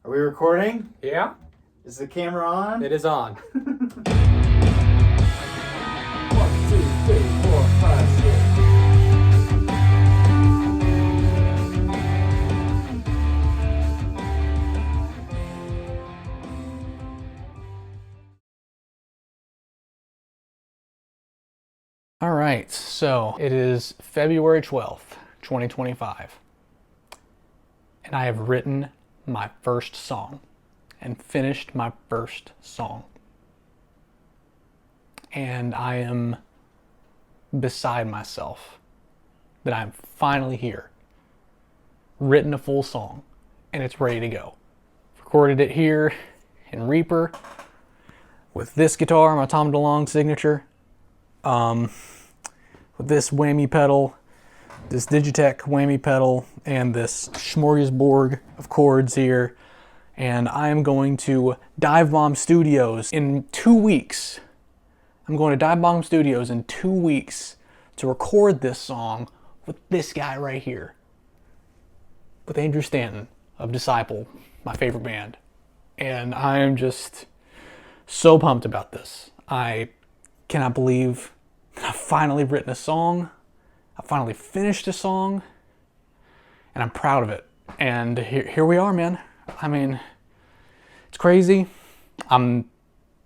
Are we recording? Yeah, Is the camera on? it is on. 1, 2, 3, 4, 5, 6. All right, so it is February 12th, 2025, and I have written my first song and finished my first song. And I am beside myself that I'm finally here, written a full song, and it's ready to go. Recorded it here in Reaper with this guitar, my Tom DeLonge signature. With this whammy pedal, this Digitech whammy pedal, and this smorgasbord of chords here. And I am going to Dive Bomb Studios in 2 weeks. I'm going to Dive Bomb Studios in 2 weeks to record this song with this guy right here. With Andrew Stanton of Disciple, my favorite band. And I am just so pumped about this. I cannot believe I've finally written a song. I finally finished a song. And I'm proud of it. And here we are, man. I mean, it's crazy. I'm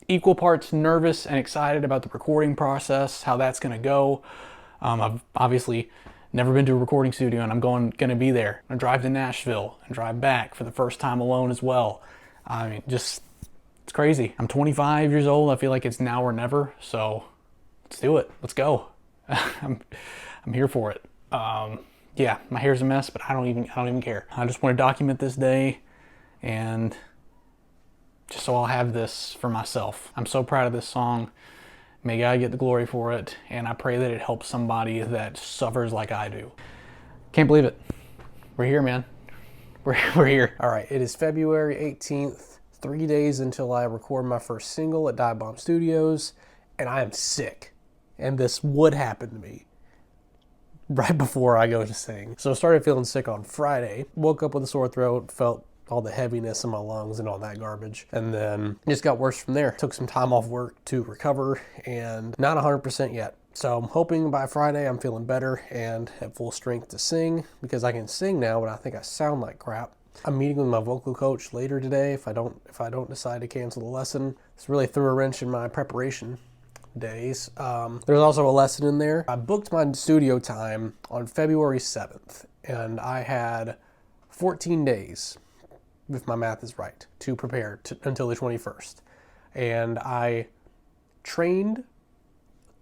equal parts nervous and excited about the recording process, how that's going to go. I've obviously never been to a recording studio, and I'm going to be there. I'm going to drive to Nashville and drive back for the first time alone as well. I mean, just, it's crazy. I'm 25 years old. I feel like it's now or never. So let's do it. Let's go. I'm here for it. Yeah, my hair's a mess, but I don't even care. I just want to document this day, and just so I'll have this for myself. I'm so proud of this song. May God get the glory for it, and I pray that it helps somebody that suffers like I do. Can't believe it. We're here, man. We're here. All right, it is February 18th, 3 days until I record my first single at Dive Bomb Studios, and I am sick. And this would happen to me right before I go to sing. So I started feeling sick on Friday, woke up with a sore throat, felt all the heaviness in my lungs and all that garbage. And then it just got worse from there. Took some time off work to recover and not 100% yet. So I'm hoping by Friday I'm feeling better and have full strength to sing, because I can sing now, but I think I sound like crap. I'm meeting with my vocal coach later today if I don't decide to cancel the lesson. This really threw a wrench in my preparation days. There's also a lesson in there. I booked my studio time on February 7th, and I had 14 days, if my math is right, to prepare until the 21st. And I trained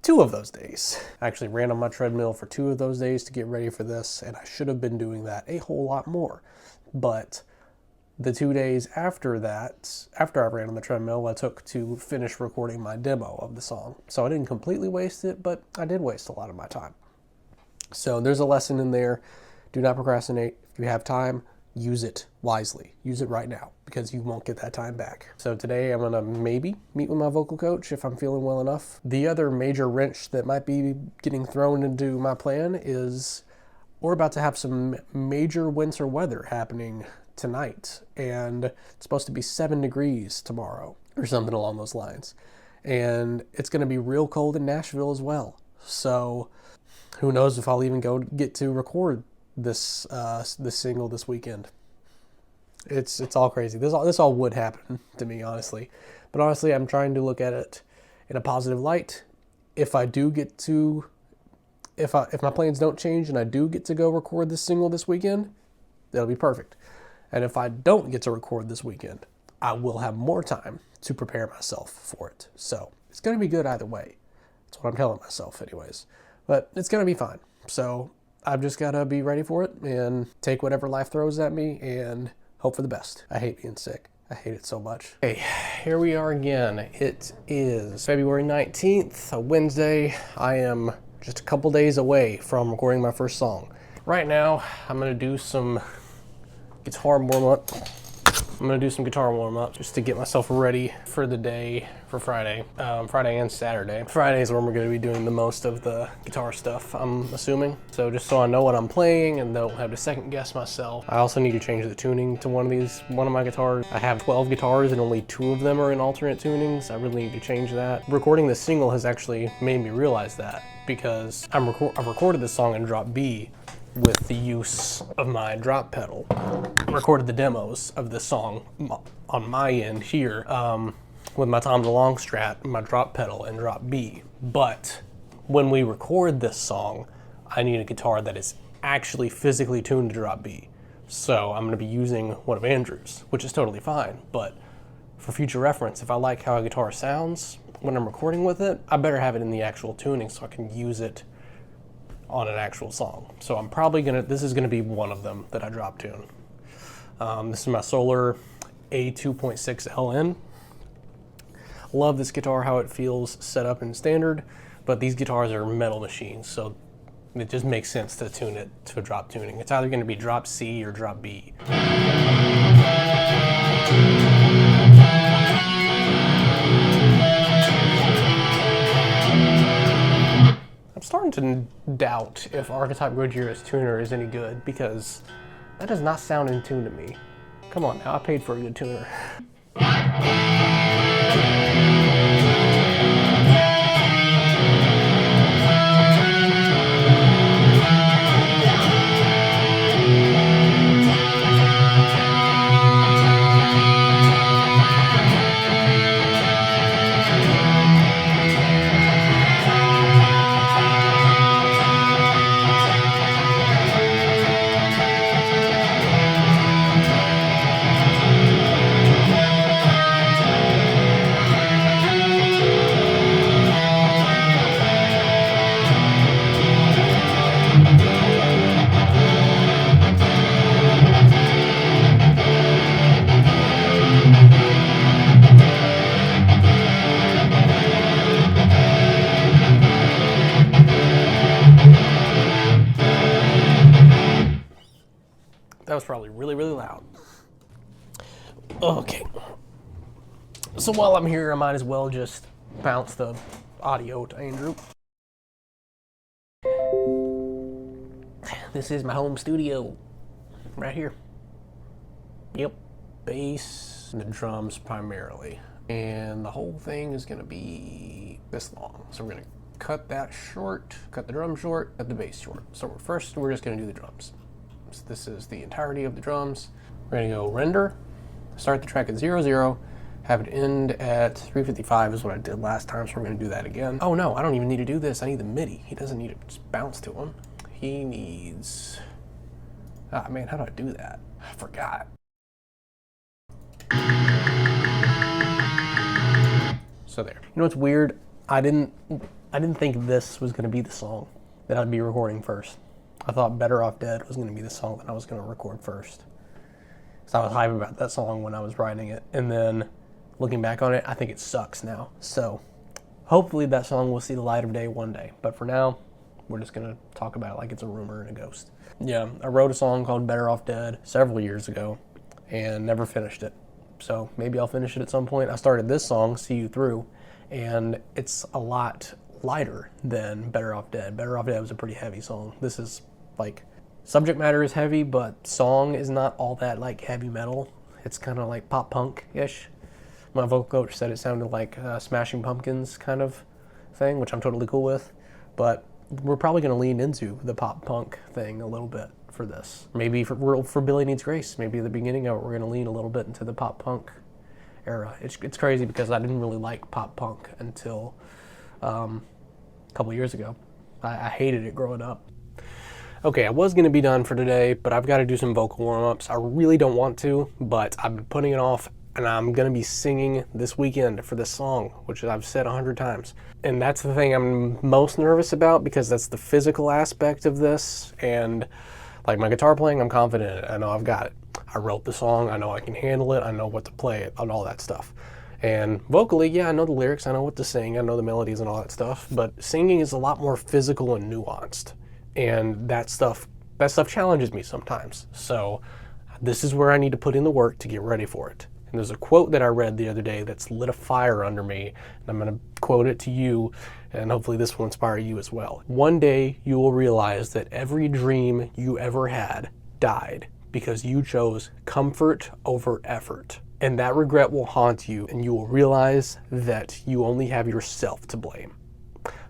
2 of those days. I actually ran on my treadmill for 2 of those days to get ready for this, and I should have been doing that a whole lot more. But the 2 days after that, after I ran on the treadmill, I took to finish recording my demo of the song. So I didn't completely waste it, but I did waste a lot of my time. So there's a lesson in there. Do not procrastinate. If you have time, use it wisely. Use it right now, because you won't get that time back. So today I'm gonna maybe meet with my vocal coach if I'm feeling well enough. The other major wrench that might be getting thrown into my plan is we're about to have some major winter weather happening tonight, and it's supposed to be 7 degrees tomorrow or something along those lines. And it's going to be real cold in Nashville as well. So who knows if I'll even get to record this single this weekend. It's all crazy. This all would happen to me, honestly. But honestly, I'm trying to look at it in a positive light. If I do get to if my plans don't change and I do get to go record this single this weekend, that'll be perfect. And if I don't get to record this weekend, I will have more time to prepare myself for it. So it's going to be good either way. That's what I'm telling myself anyways. But it's going to be fine. So I've just got to be ready for it and take whatever life throws at me and hope for the best. I hate being sick. I hate it so much. Hey, here we are again. It is February 19th, a Wednesday. I am just a couple days away from recording my first song. Right now, I'm going to do some guitar warm-up. I'm gonna do some guitar warm-ups just to get myself ready for the day for Friday. Friday and Saturday. Friday is when we're gonna be doing the most of the guitar stuff, I'm assuming. So just so I know what I'm playing and don't have to second guess myself. I also need to change the tuning to one of my guitars. I have 12 guitars and only 2 of them are in alternate tunings. I really need to change that. Recording this single has actually made me realize that, because I've recorded this song in drop B with the use of my drop pedal. Recorded the demos of this song on my end here with my Tom DeLonge Strat, my drop pedal, and drop B. But when we record this song, I need a guitar that is actually physically tuned to drop B. So I'm gonna be using one of Andrew's, which is totally fine. But for future reference, if I like how a guitar sounds when I'm recording with it, I better have it in the actual tuning so I can use it on an actual song. So I'm probably this is gonna be one of them that I drop tune. This is my Solar A2.6 LN. Love this guitar, how it feels set up in standard, but these guitars are metal machines, so it just makes sense to tune it to a drop tuning. It's either gonna be drop C or drop B. I'm starting to doubt if Archetype Goodyear's tuner is any good, because that does not sound in tune to me. Come on now, I paid for a good tuner. That was probably really, really loud. Okay. So while I'm here, I might as well just bounce the audio to Andrew. This is my home studio, right here. Yep, bass and the drums primarily. And the whole thing is gonna be this long. So we're gonna cut that short, cut the drum short, cut the bass short. So first we're just gonna do the drums. So this is the entirety of the drums. We're gonna go render, start the track at 0, have it end at 355 is what I did last time, so we're gonna do that again. Oh no, I don't even need to do this, I need the MIDI. He doesn't need to just bounce to him. He needs, ah man, how do I do that? I forgot. So there. You know what's weird? I didn't think this was gonna be the song that I'd be recording first. I thought Better Off Dead was going to be the song that I was going to record first. So I was hyped about that song when I was writing it. And then looking back on it, I think it sucks now. So hopefully that song will see the light of day one day. But for now, we're just going to talk about it like it's a rumor and a ghost. Yeah, I wrote a song called Better Off Dead several years ago and never finished it. So maybe I'll finish it at some point. I started this song, See You Through, and it's a lot lighter than Better Off Dead. Better Off Dead was a pretty heavy song. This is like, subject matter is heavy, but song is not all that like heavy metal. It's kind of like pop punk-ish. My vocal coach said it sounded like Smashing Pumpkins kind of thing, which I'm totally cool with. But we're probably going to lean into the pop punk thing a little bit for this. Maybe for Billy Needs Grace, maybe at the beginning of it, we're going to lean a little bit into the pop punk era. It's crazy because I didn't really like pop punk until a couple years ago. I hated it growing up. Okay, I was going to be done for today, but I've got to do some vocal warm-ups. I really don't want to, but I've been putting it off, and I'm going to be singing this weekend for this song, which I've said 100 times. And that's the thing I'm most nervous about, because that's the physical aspect of this, and like my guitar playing, I'm confident in it. I know I've got it. I wrote the song, I know I can handle it, I know what to play and all that stuff. And vocally, yeah, I know the lyrics, I know what to sing, I know the melodies and all that stuff, but singing is a lot more physical and nuanced. And that stuff challenges me sometimes. So This is where I need to put in the work to get ready for it. And there's a quote that I read the other day that's lit a fire under me, and I'm going to quote it to you, and hopefully this will inspire you as well. One day you will realize that every dream you ever had died because you chose comfort over effort. And that regret will haunt you, and you will realize that you only have yourself to blame.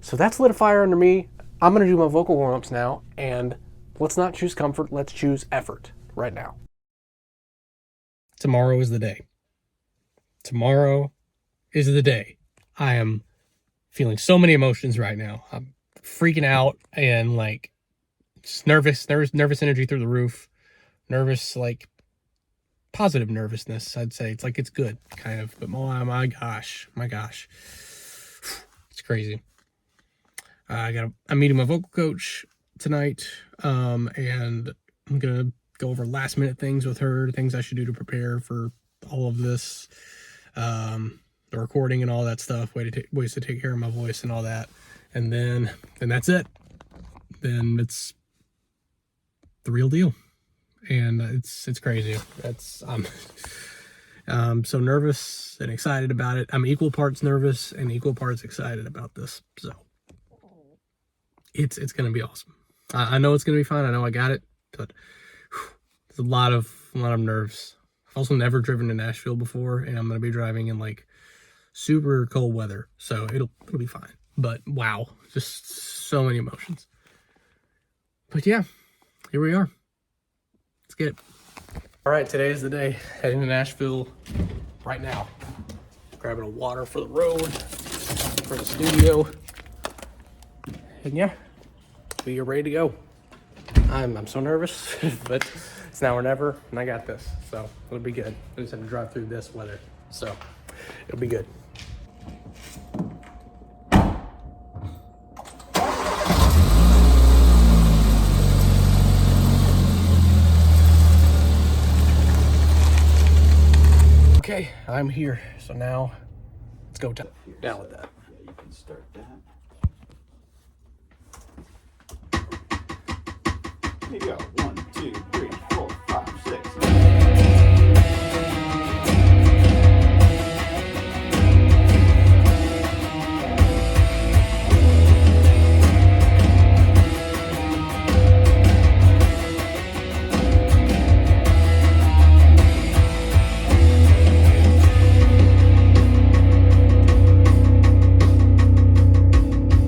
So that's lit a fire under me. I'm going to do my vocal warm-ups now, and let's not choose comfort, let's choose effort right now. Tomorrow is the day. Tomorrow is the day. I am feeling so many emotions right now. I'm freaking out and like just nervous energy through the roof. Nervous, like positive nervousness, I'd say. It's like it's good, kind of. But oh my gosh. It's crazy. I'm meeting my vocal coach tonight, and I'm gonna go over last minute things with her, things I should do to prepare for all of this, the recording and all that stuff, ways to take care of my voice and all that, and then that's it. Then it's the real deal, and it's crazy. I'm so nervous and excited about it. I'm equal parts nervous and equal parts excited about this. So it's gonna be awesome. I know it's gonna be fine. I know I got it, but it's a lot of nerves. I've also never driven to Nashville before, and I'm gonna be driving in like super cold weather, so it'll be fine. But wow, just so many emotions. But yeah, here we are. Let's get it. All right, today is the day. Heading to Nashville right now. Grabbing a water for the road, for the studio, and yeah, we are ready to go. I'm so nervous, but it's now or never, and I got this, so it'll be good. I just have to drive through this weather, so it'll be good. Okay, I'm here, so now let's go down with that. Yeah, you can start that. Here you go. 1, 2, 3, 4, 5, 6.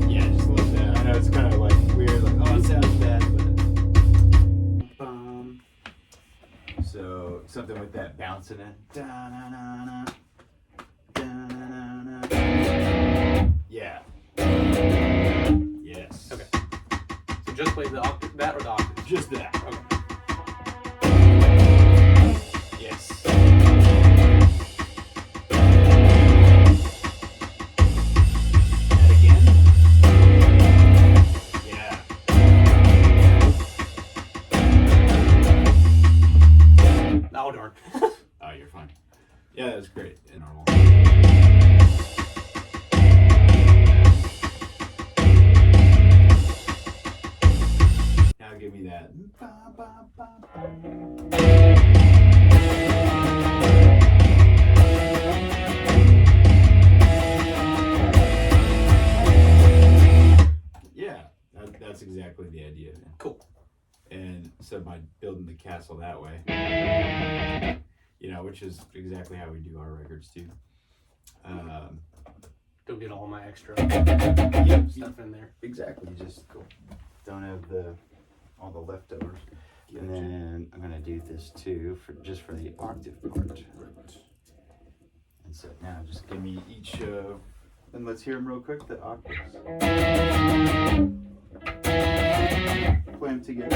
Yeah, just a little bit. I know it's kind of like weird, like, oh, it sounds bad, but so something with that bouncing in. Da-na-na-na, da-na-na-na. Yeah. Yes. Okay. So just play the octave, that or the octave? Just that. Okay. Yes. That again. Yeah. Oh, darn. Oh, you're fine. Yeah, that was great. In normal. Now give me that. Ba, ba, ba, ba. Yeah, that's exactly the idea. Cool. And so by building the castle that way, which is exactly how we do our records too. Don't get all my extra Yep, stuff in there. exactly. Just don't have all the leftovers. Gotcha. And then I'm gonna do this too for the octave part. And so now just give me each. And let's hear them real quick. The octaves. Play them together.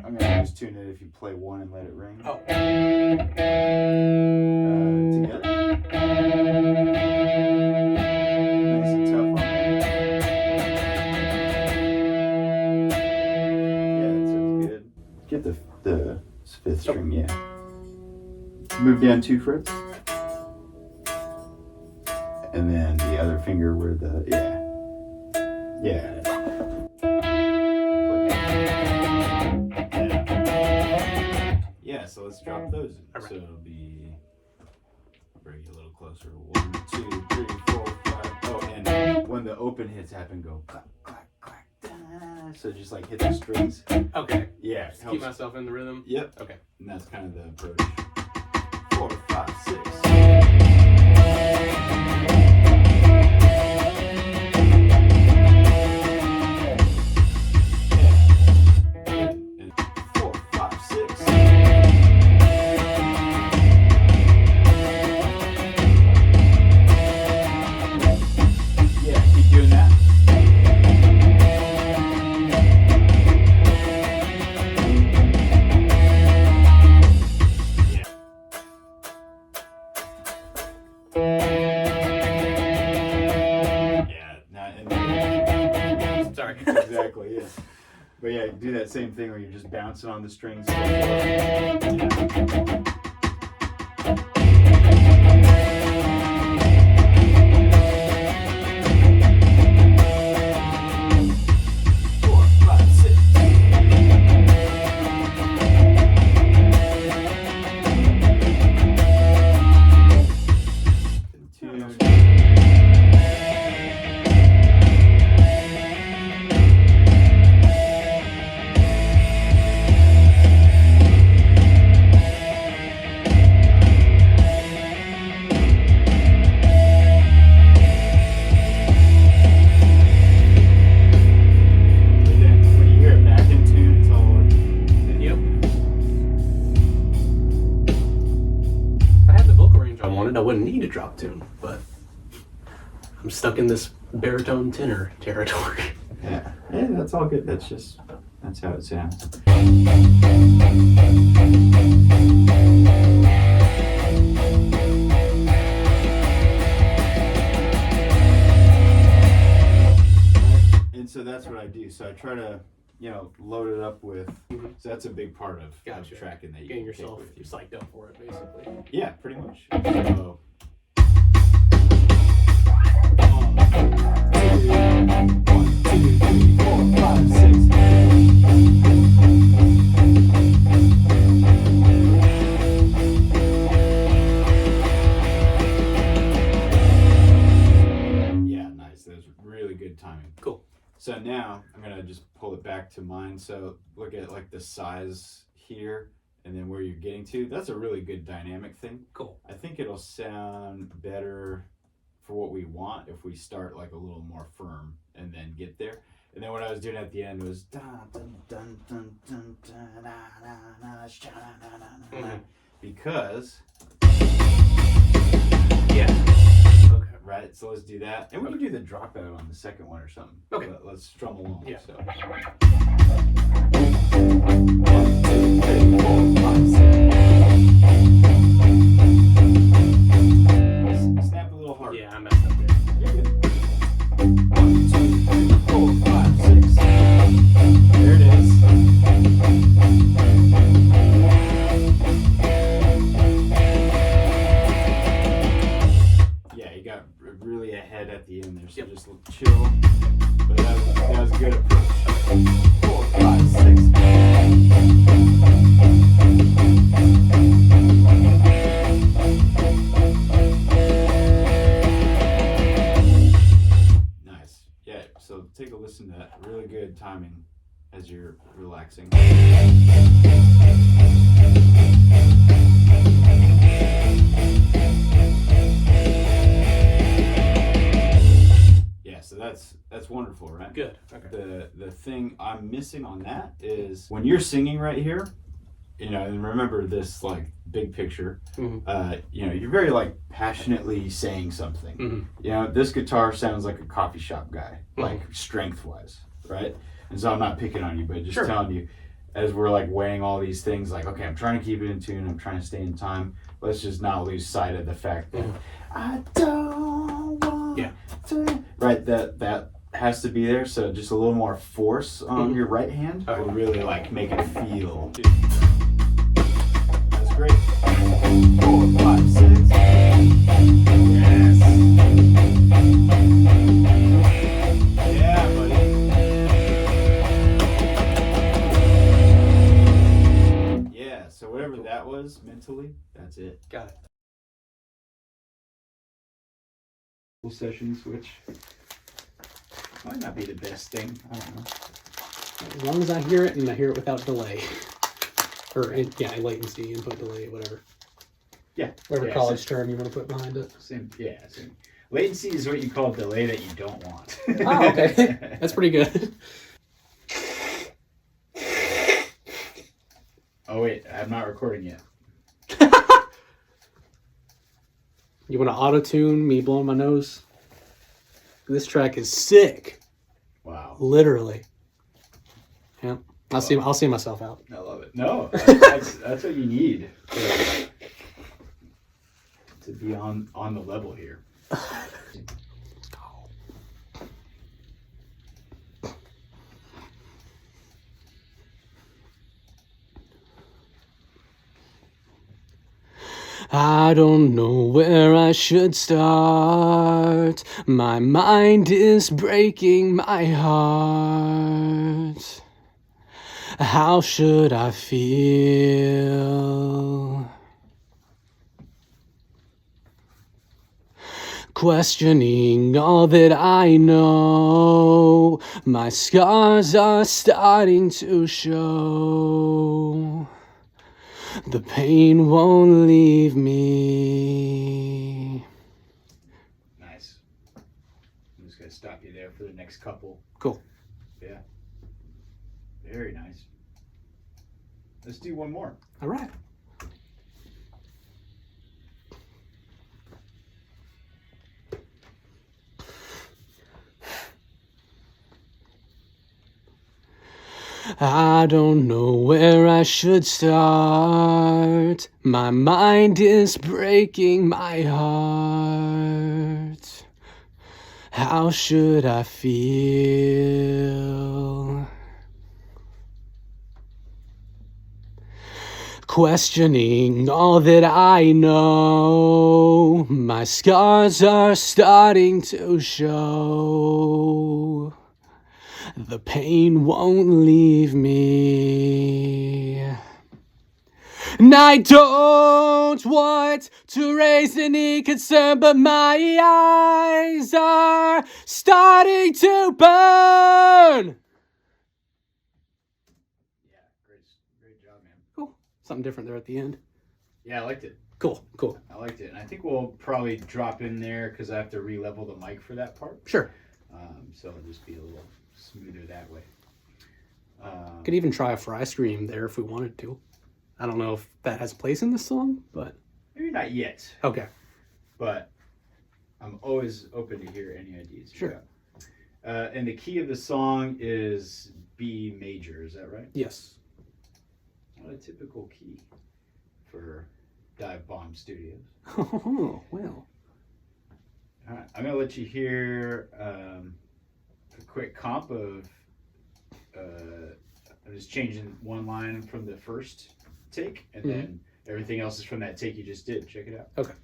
I'm gonna just tune it if you play one and let it ring. Oh. Together. Nice and tough on that. Yeah, that sounds good. Get the fifth string, yeah. Move down 2 frets. And then the other finger where the, yeah. so let's drop those in. All right. So it'll be, bring you a little closer. 1, 2, 3, 4, 5. Oh, and when the open hits happen, go clack, clack, clack, da. So just like hit the strings. Okay. Yeah. Just keep myself in the rhythm. Yep. Okay. And that's kind of the approach. 4, 5, 6. And 4, 5, 6. Yeah, keep doing that. Sorry. Exactly, yeah. But yeah, do that same thing where you're just bouncing on the strings. Yeah. 4, 5, 6. But then when you hear it back in tune, it's all working. Yep. If I had the vocal range I wanted, I wouldn't need a drop tune, but I'm stuck in this baritone tenor territory. Yeah, that's all good. That's how it sounds. And so that's what I do. So I try to, load it up with. So that's a big part of Gotcha. tracking that you Getting can take yourself with you. psyched up for it, basically. Yeah, pretty much. So, 1, 2, 3, 4, 5, 6. Yeah, nice. That was really good timing. Cool. So now I'm gonna just pull it back to mine. So look at like the size here and then where you're getting to. That's a really good dynamic thing. Cool. I think it'll sound better for what we want if we start like a little more firm and then get there. And then what I was doing at the end was dun, dun, dun, dun, dun, dun, na, na, na, sha, na, na, na, na, because Yeah. Okay. right. So let's do that, and we can do the dropout on the second one or something. Okay. But let's strum along. Yeah. So. 1, 2, 3, 4, 5, 6. Snap a little harder. Yeah, I messed up there. You're good. 1, 2, 3, 4, 5, 6. There it is. Yeah, you got really ahead at the end there, so Yep. just chill. But that was a good approach. 4, 5, 6. Nice. Yeah, so take a listen to that. Really good timing as you're relaxing. Yeah, so that's wonderful, right? Good. Okay. The thing I'm missing on that is when you're singing right here, and remember this like big picture, you're very like passionately saying something. This guitar sounds like a coffee shop guy, like strength wise, right? And so I'm not picking on you, but just telling you, as we're like weighing all these things, like, okay, I'm trying to keep it in tune, I'm trying to stay in time. Let's just not lose sight of the fact that I don't want to. Right, that has to be there. So just a little more force on your right hand will really like make it feel. That's great. 4, 5, 6. Yes. Yeah, buddy. Yeah, Yeah, so whatever that was mentally, that's it. Got it. Sessions, which might not be the best thing. I don't know. As long as I hear it and I hear it without delay. Or, latency, input delay, whatever. Yeah. Whatever college term you want to put behind it. Same. Latency is what you call delay that you don't want. Oh, okay. That's pretty good. Oh, wait. I'm not recording yet. You want to auto-tune me blowing my nose? This track is sick. Wow. Literally. Yeah. I'll see myself out. I love it. No, that's what you need to be on the level here. I don't know where I should start. My mind is breaking my heart. How should I feel? Questioning all that I know. My scars are starting to show. The pain won't leave me. Nice. I'm just going to stop you there for the next couple. Cool. Yeah. Very nice. Let's do one more. All right. I don't know where I should start. My mind is breaking my heart. How should I feel? Questioning all that I know. My scars are starting to show. The pain won't leave me. And I don't want to raise any concern, but my eyes are starting to burn. Yeah, great job, man. Cool. Something different there at the end. Yeah, I liked it. Cool. I liked it. And I think we'll probably drop in there because I have to re-level the mic for that part. Sure. So it'll just be a little smoother that way. Could even try a fry scream there if we wanted to. I don't know if that has a place in this song, but... Maybe not yet. Okay. But I'm always open to hear any ideas. Sure. And the key of the song is B major, is that right? Yes. Not a typical key for Dive Bomb Studios. Oh, well. All right, I'm going to let you hear a quick comp of I'm just changing one line from the first take, and then everything else is from that take you just did. Check it out. Okay.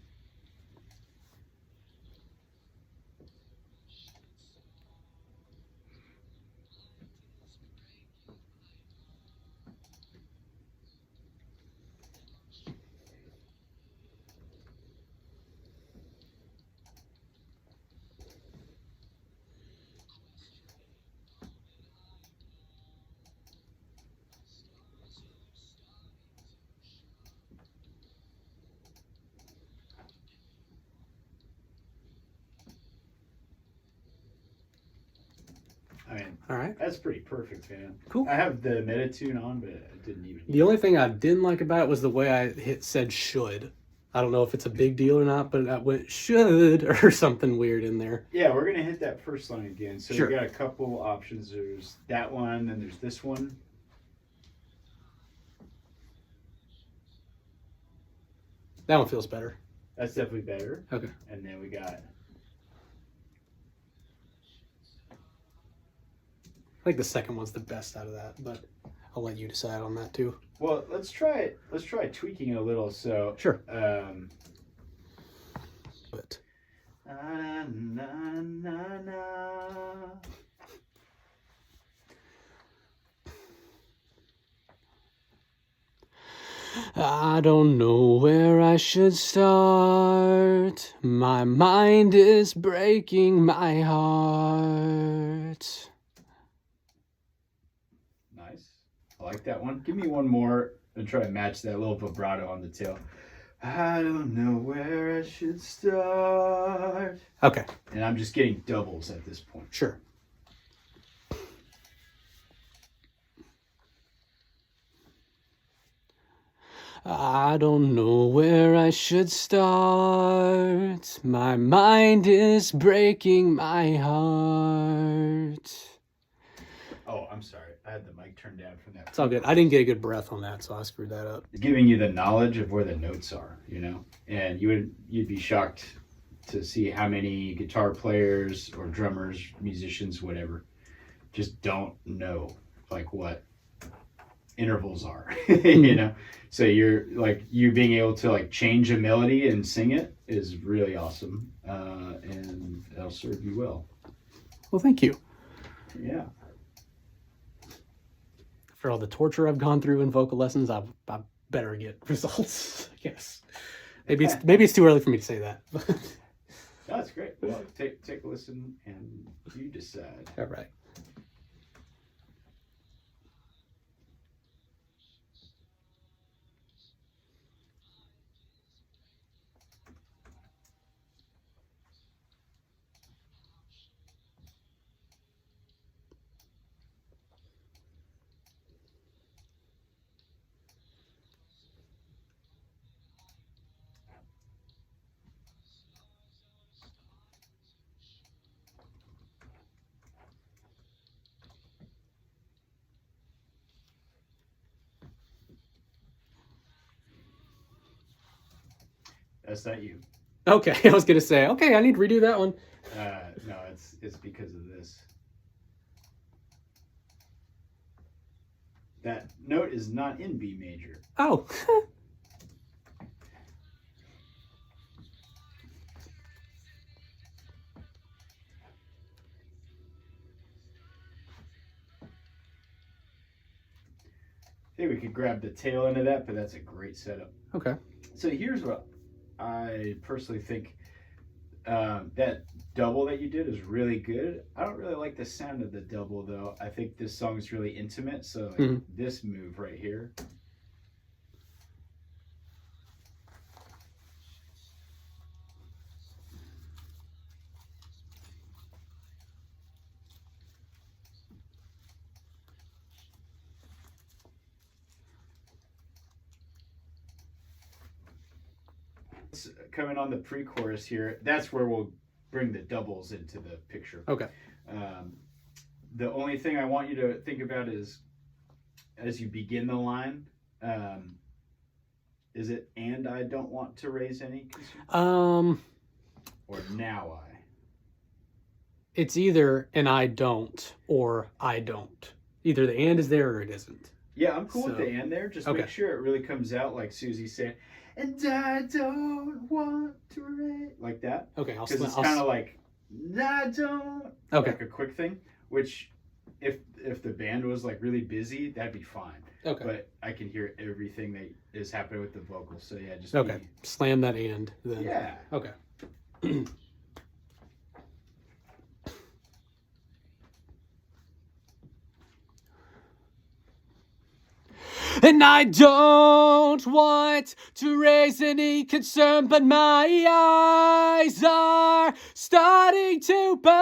I mean, All right. that's pretty perfect, man. Cool. I have the meta tune on, but it didn't even. The only thing I didn't like about it was the way I said should. I don't know if it's a big deal or not, but I went should or something weird in there. Yeah, we're going to hit that first line again. So Sure. we got a couple options. There's that one, then there's this one. That one feels better. That's definitely better. Okay. And then we got. I think the second one's the best out of that, but I'll let you decide on that too. Well, let's try tweaking it a little. So Sure. But. Na, na, na, na. I don't know where I should start. My mind is breaking my heart. Nice. I like that one. Give me one more and try to match that little vibrato on the tail. I don't know where I should start. Okay. And I'm just getting doubles at this point. Sure. I don't know where I should start. My mind is breaking my heart. Oh, I'm sorry. I had the mic turned down from that. It's all good. I didn't get a good breath on that, so I screwed that up. It's giving you the knowledge of where the notes are, you know? And you'd be shocked to see how many guitar players or drummers, musicians, whatever, just don't know like what intervals are, you know? So you're like, you being able to like change a melody and sing it is really awesome. And that'll serve you well. Well, thank you. Yeah. For all the torture I've gone through in vocal lessons, I better get results, I guess. Maybe it's too early for me to say that. No, that's great. Well, take a listen and you decide. All right. That's not you. Okay, I was gonna say, okay, I need to redo that one. No, it's because of this. That note is not in B major. Oh. I think we could grab the tail end of that, but that's a great setup. Okay. So here's what I personally think. That double that you did is really good. I don't really like the sound of the double though. I think this song is really intimate. So like this move right here. Coming on the pre-chorus here, that's where we'll bring the doubles into the picture. Okay. The only thing I want you to think about is as you begin the line, is it "and I don't want to raise any concern"? Or "now I"? It's either "and I don't" or "I don't." Either the "and" is there or it isn't. Yeah, I'm cool with the "and" there. Just make sure it really comes out like Susie's saying, "and I don't want to raise," like that. Okay, because it's kind of like "I don't." Okay. Like a quick thing, which if the band was like really busy, that'd be fine. Okay. But I can hear everything that is happening with the vocals. So yeah, just slam that "and" then. Yeah. Okay. And I don't want to raise any concern, but my eyes are starting to burn.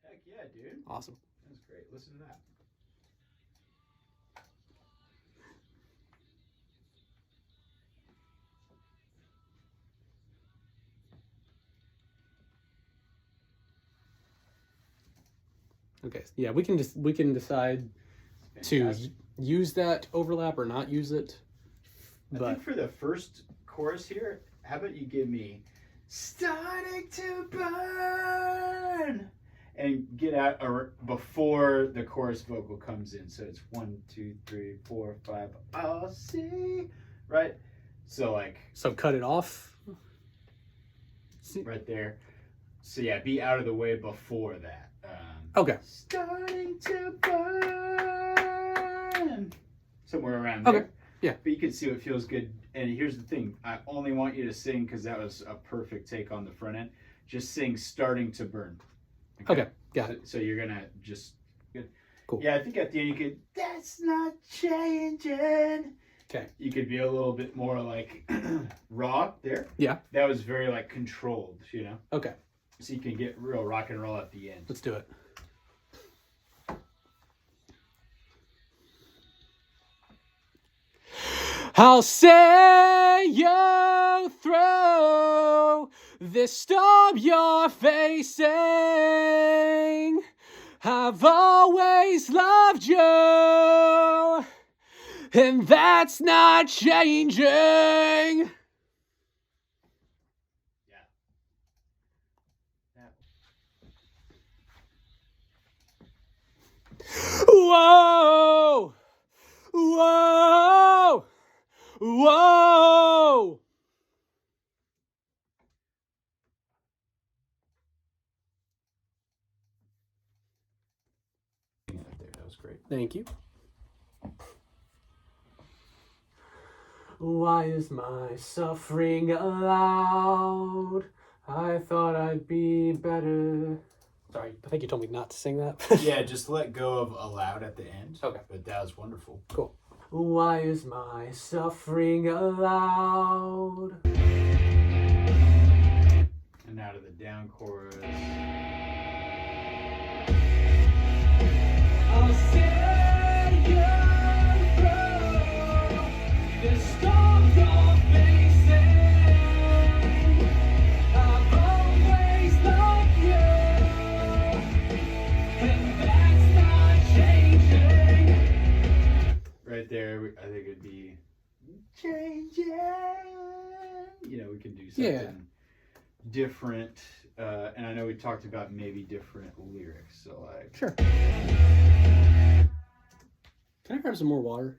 Heck yeah, dude. Awesome. That's great. Listen to that. Okay. Yeah, we can decide to use that overlap or not use it. I think for the first chorus here, how about you give me "starting to burn" and get out or before the chorus vocal comes in. So it's 1, 2, 3, 4, 5. I'll see, right? So like. So cut it off. Right there. So yeah, be out of the way before that. Okay. Starting to burn. Somewhere around there. Okay. Yeah. But you can see what feels good. And here's the thing. I only want you to sing, because that was a perfect take on the front end. Just sing starting to burn. Okay. Got it. So you're going to just... Good. Cool. Yeah, I think at the end you could... That's not changing. Okay. You could be a little bit more like raw there. Yeah. That was very like controlled, you know? Okay. So you can get real rock and roll at the end. Let's do it. I'll say you through this storm you're facing. I've always loved you, and that's not changing. Yeah. Whoa! Whoa! Whoa! That was great. Thank you. Why is my suffering allowed? I thought I'd be better. Sorry, I think you told me not to sing that. Yeah, just let go of allowed at the end. Okay. But that was wonderful. Cool. Why is my suffering allowed? And now to the down chorus. I'll say you through the storm you're facing. I've always loved you, and that's not changing. Right there, I think it'd be changing. You know, we can do something different. And I know we talked about maybe different lyrics. So like, Sure. Can I grab some more water?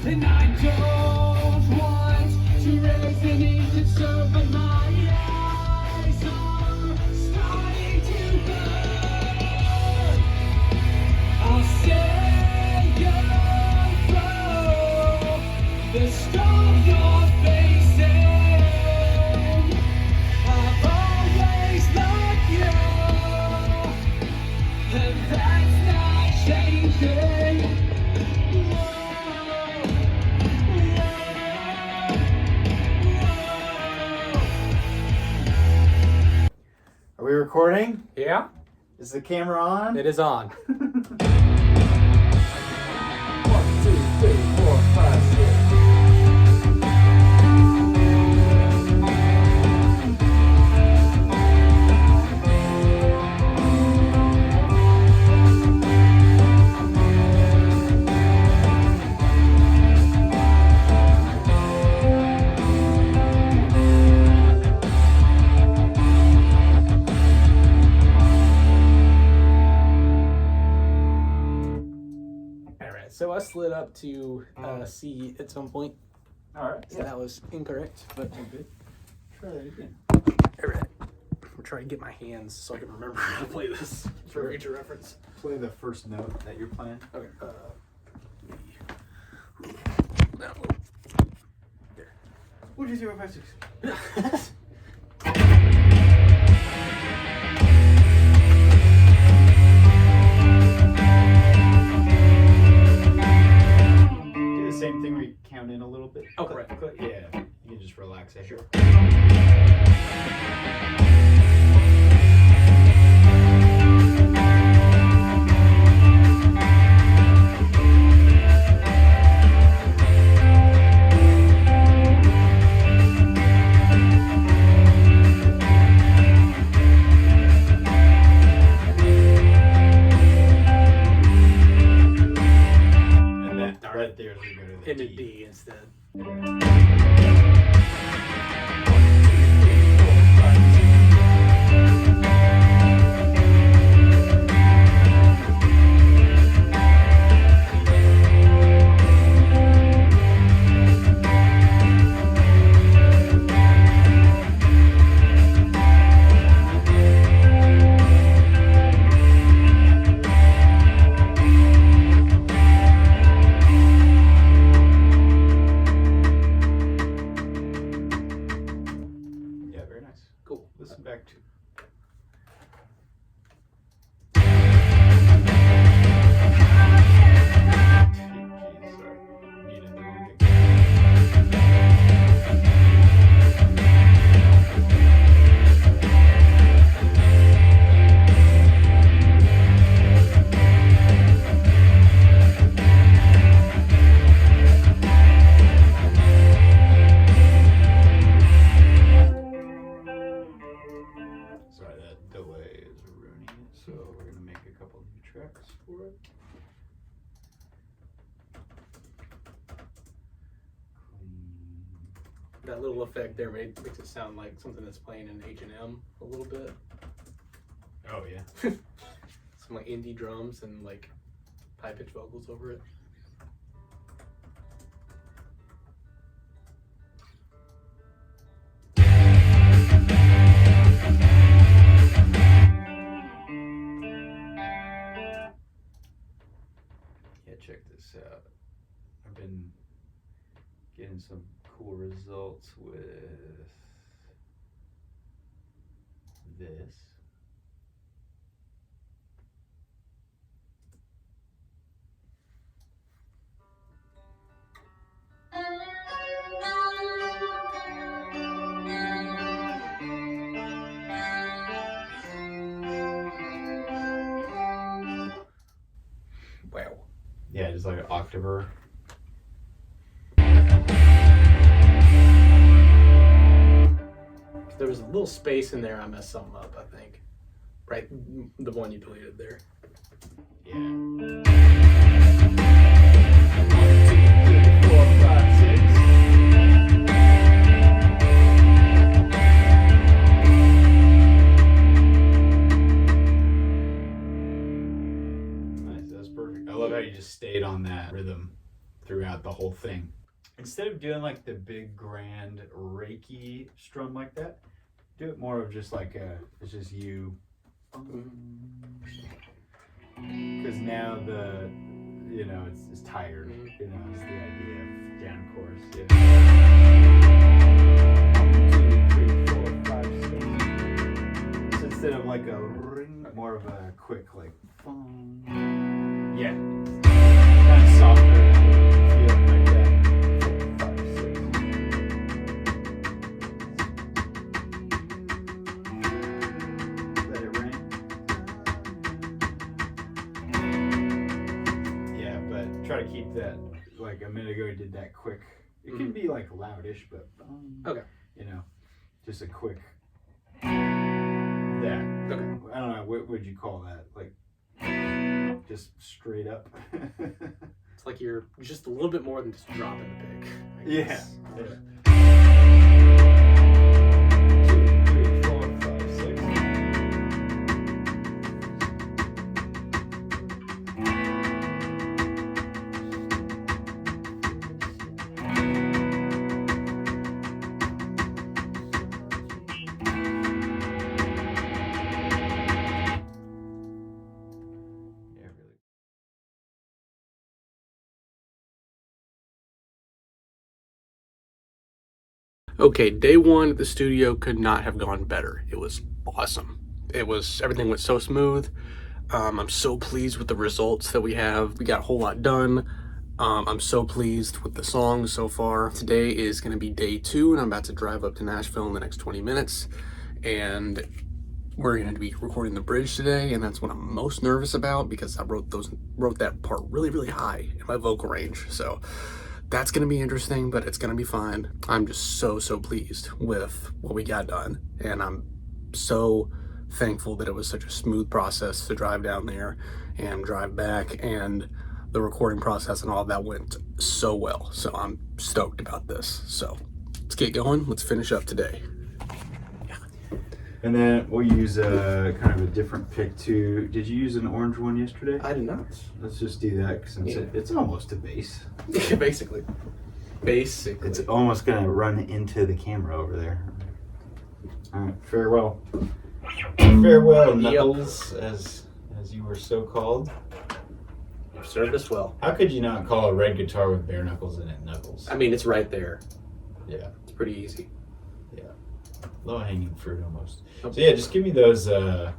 And I don't want to resonate it so, but my eyes are starting to burn. I'll say you through the storm you're facing. I've always loved you, and that's not changing. are we recording? Yeah, Is the camera on? it is on. 1, 2, 3, 4, 5, 6. All right, so I slid up to C at some point, All right. so that was incorrect, but Good. Try that again. all right. I'm trying to get my hands so I can remember how to play this for future reference. Play the first note that you're playing. Okay. That one. There. 1, 2, 3, 4, 5, 6. Do the same thing where you count in a little bit. Okay. Yeah. You can just relax it. Sure. And then right there we go to the Into D. D instead. 1, 2, 3, 4, 5, 6. LA is ruining it, so we're gonna make a couple new tracks for it. That little effect there makes it sound like something that's playing in H&M a little bit. Oh yeah. Some like indie drums and like high pitched vocals over it. Yeah, check this out. I've been getting some cool results with this. Wow. Yeah, just like an octaver. There was a little space in there. I messed something up, I think. Right, the one you deleted there. Yeah. 1, 2, 3, 4, 5, 6. Nice, that's perfect. I love how you just stayed on that rhythm throughout the whole thing. Instead of doing like the big grand reiki strum like that, do it more of just like it's just you. Because now it's tired. You know, is the idea of down chorus. Yeah. 1, 2, 3, 4, 5, 6. So instead of like a ring, more of a quick like phone. Yeah. Kind of softer feeling like that. 4, 5, 6. Let it ring. Yeah, but try to keep that, like a minute ago you did that quick. It can be like loudish, but Okay. You know, just a quick that. Okay. I don't know, what would you call that? Like just straight up. It's like you're just a little bit more than just dropping the pick. I Yeah. guess. Yeah. 2, 3, 4, 5, 6. Yeah, really. Okay, day one at the studio could not have gone better. It was awesome. Everything went so smooth. I'm so pleased with the results that we have. We got a whole lot done. I'm so pleased with the songs so far. Today is going to be day 2, and I'm about to drive up to Nashville in the next 20 minutes. And we're going to be recording the bridge today, and that's what I'm most nervous about because I wrote that part really, really high in my vocal range. So that's going to be interesting, but it's going to be fine. I'm just so pleased with what we got done, and I'm so thankful that it was such a smooth process to drive down there and drive back, and the recording process and all of that went so well. So I'm stoked about this. So let's get going. Let's finish up today. And then we'll use kind of a different pick too. Did you use an orange one yesterday? I did not. Let's just do that since it's almost a bass. Basically. It's almost gonna run into the camera over there. All right, farewell. Farewell, Knuckles, as you were so called. You've served us well. How could you not call a red guitar with bare knuckles in it Knuckles? I mean, it's right there. Yeah. It's pretty easy. Yeah. Low hanging fruit almost. So yeah, just give me those so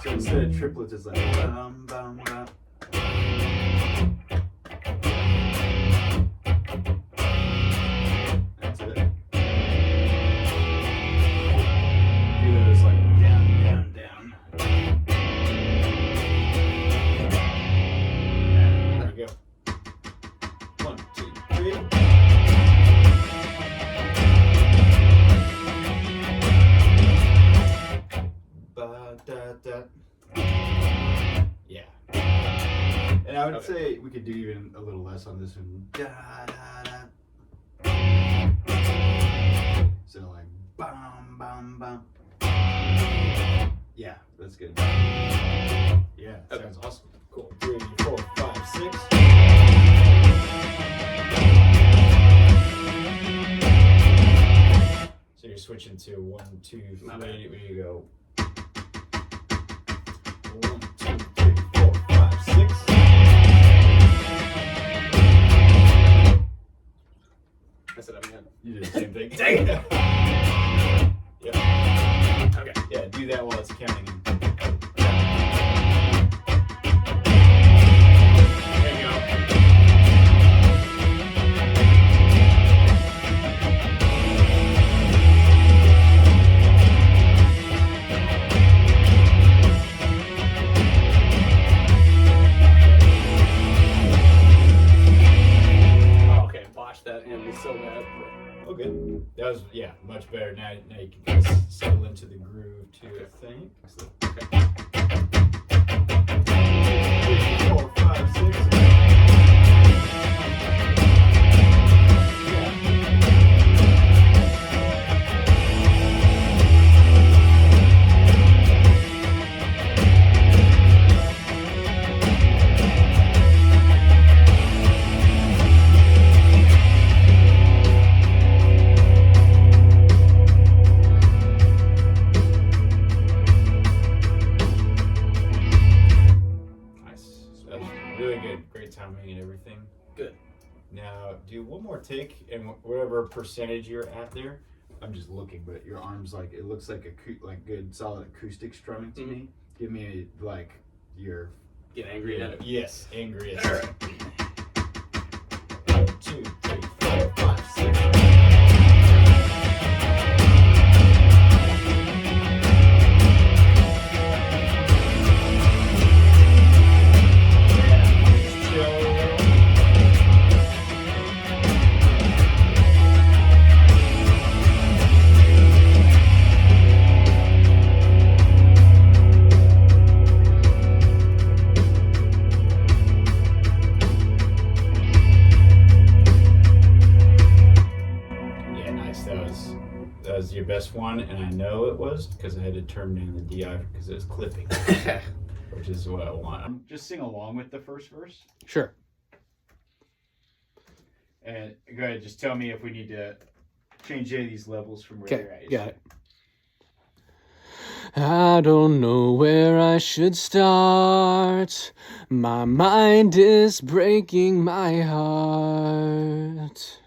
instead of triplets it's like bum, bum, bum. That's it. Do those like down, down, down. Yeah, there we go. 1, 2, 3. I would say we could do even a little less on this one. Da, da, da. So like, bum, bum, bum. Yeah, that's good. Yeah, sounds awesome. Cool. 3, 4, 5, 6. So you're switching to 1, 2, 3. Where you go? 1, 2, 3, 4, 5, 6. That's it up again. You did the same thing. Dang it! Yeah. Okay. Yeah, do that while it's counting. There you go. Oh, okay, botched that and was so bad. Oh, good. That was, much better. Now you can kind of settle into the groove too, I think. Okay. 3, 4, 5, 6. Really good. Great timing and everything. Good. Now, do one more take, and whatever percentage you're at there, I'm just looking, but your arms, like, it looks like good, solid acoustic strumming to me. Give me, like, your... Get angry at it. Yes, angriest. All right. 1, 2, 3, 4, 5, 6. That was your best one, and I know it was because I had to turn down the DI because it was clipping, which is what I want. Just sing along with the first verse. Sure. And go ahead, just tell me if we need to change any of these levels from where Okay, they're at. got it. I don't know where I should start. My mind is breaking my heart.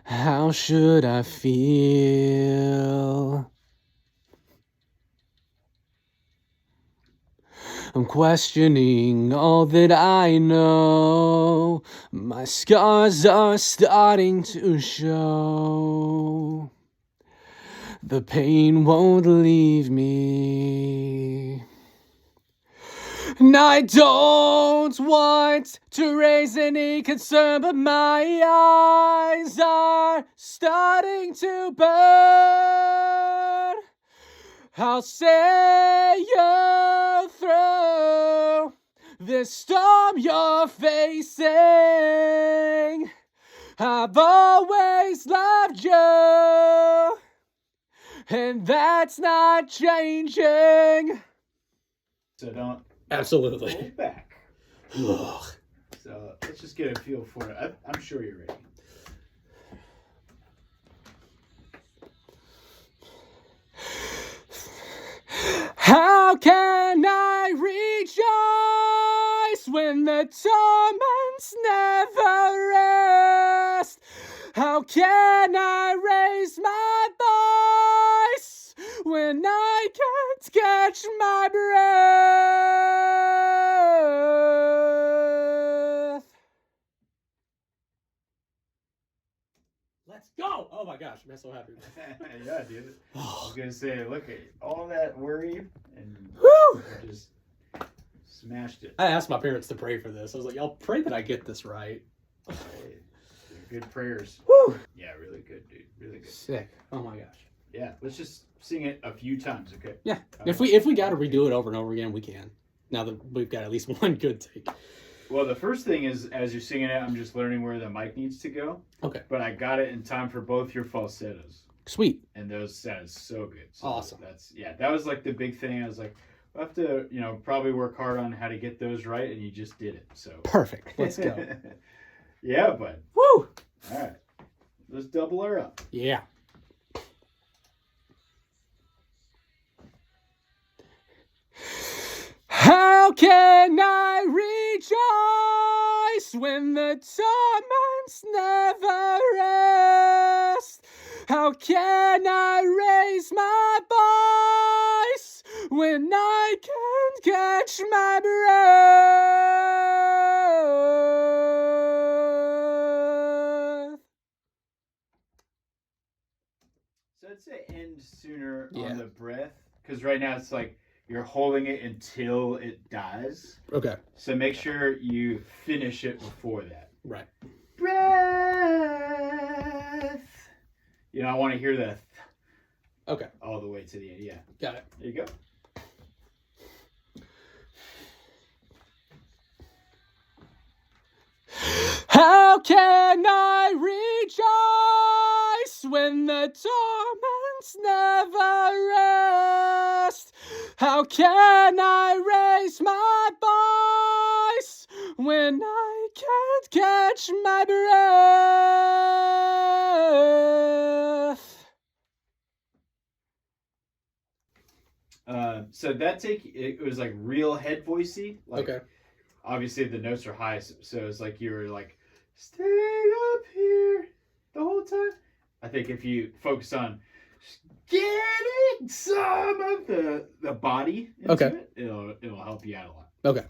How should I feel? I'm questioning all that I know. My scars are starting to show. The pain won't leave me. And I don't want to raise any concern, but my eyes are starting to burn. I'll say you through this storm you're facing. I've always loved you, and that's not changing. So don't Absolutely. hold back. So let's just get a feel for it. I'm sure you're ready. How can I rejoice when the torments never rest? How can I raise my voice when I can't catch my breath? Let's go! Oh my gosh, I'm so happy. Yeah, dude. I was gonna say, look at all that worry and just smashed it. I asked my parents to pray for this. I was like, y'all pray that I get this right. Hey, good prayers. Woo! Yeah, really good, dude. Really good. Sick. Oh my gosh. Yeah, let's just sing it a few times, okay? Yeah. If we got to redo it over and over again, we can. Now that we've got at least one good take. Well, the first thing is, as you're singing it, I'm just learning where the mic needs to go. Okay. But I got it in time for both your falsettos. Sweet. And those sounded so good. So Awesome. That was like the big thing. I was like, we'll have to, probably work hard on how to get those right, and you just did it. So Perfect. Let's go. Yeah, bud. Woo! All right. Let's double her up. Yeah. How can I rejoice when the torments never rest? How can I raise my voice when I can't catch my breath? So I'd say end sooner Yeah. on the breath, because right now it's like you're holding it until it dies. Okay. So make sure you finish it before that. Right. Breath. I want to hear the Okay. all the way to the end. Yeah. Got it. There you go. How can I rejoice when the torments never rest? How can I raise my voice when I can't catch my breath? So that take, it was like real head voicey. Like, Okay. Obviously the notes are high, so it's like you were like, stay up here the whole time. I think if you focus on getting some of the body into Okay. it, it'll help you out a lot. Okay.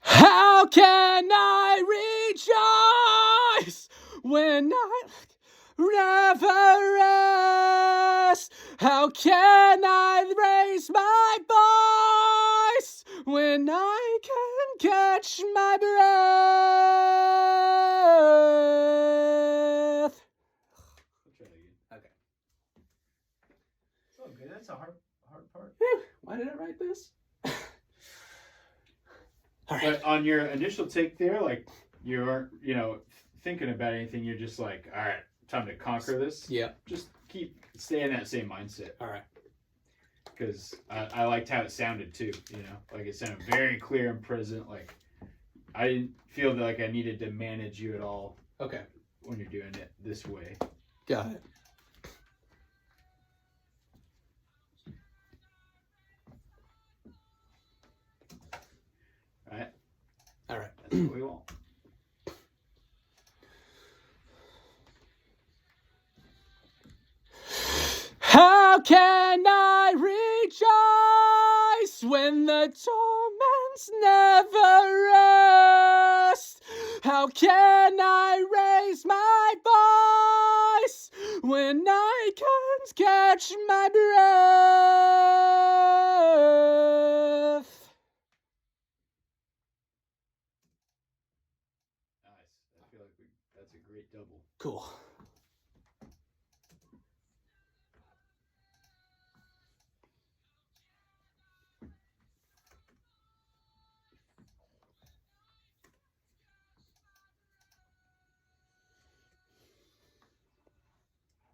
How can I rejoice when I never rest? How can I raise my voice when I can catch my breath? I'll try that again. Okay. It's all good. That's a hard part. Whew. Why did I write this? All right. But on your initial take there, like you aren't, thinking about anything. You're just like, all right, time to conquer this. Yeah. Just stay in that same mindset. All right. Because I liked how it sounded too. Like it sounded very clear and present. Like I didn't feel like I needed to manage you at all Okay. when you're doing it this way. Got it. All right. All right. That's what we want. How can I rejoice when the torments never rest? How can I raise my voice when I can't catch my breath? Nice. I feel like that's a great double. Cool.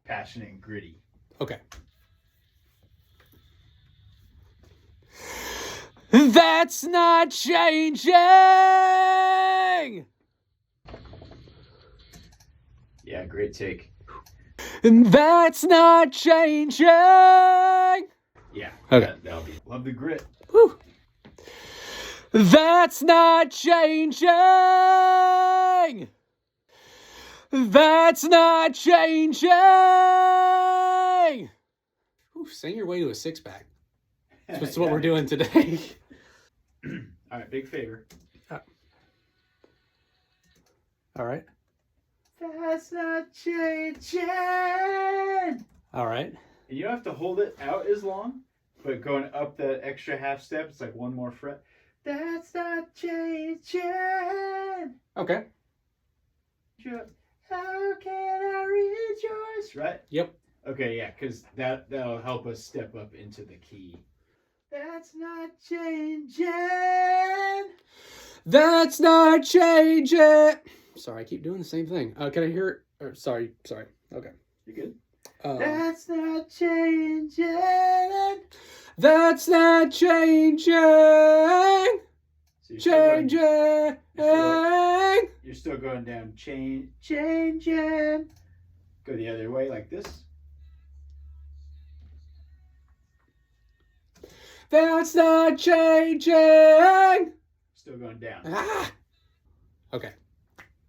Passionate and gritty. Okay. That's not changing. Yeah, great take. That's not changing. Yeah. Okay. That'll be. Love the grit. Woo. That's not changing. That's not changing. Ooh, sing your way to a six-pack. That's what we're doing today. All right, big favor. All right. That's not changing. All right. And you don't have to hold it out as long, but going up that extra half step, it's like one more fret. That's not changing. Okay. How can I rejoice? Right? Yep. Okay, yeah, because that'll help us step up into the key. That's not changing. That's not changing. Sorry, I keep doing the same thing. Can I hear it? Sorry. Okay. You're good. Um, That's not changing. That's not changing. So Changing. You're still going down. Changing. Go the other way like this. That's not changing. Still going down. Ah. Okay.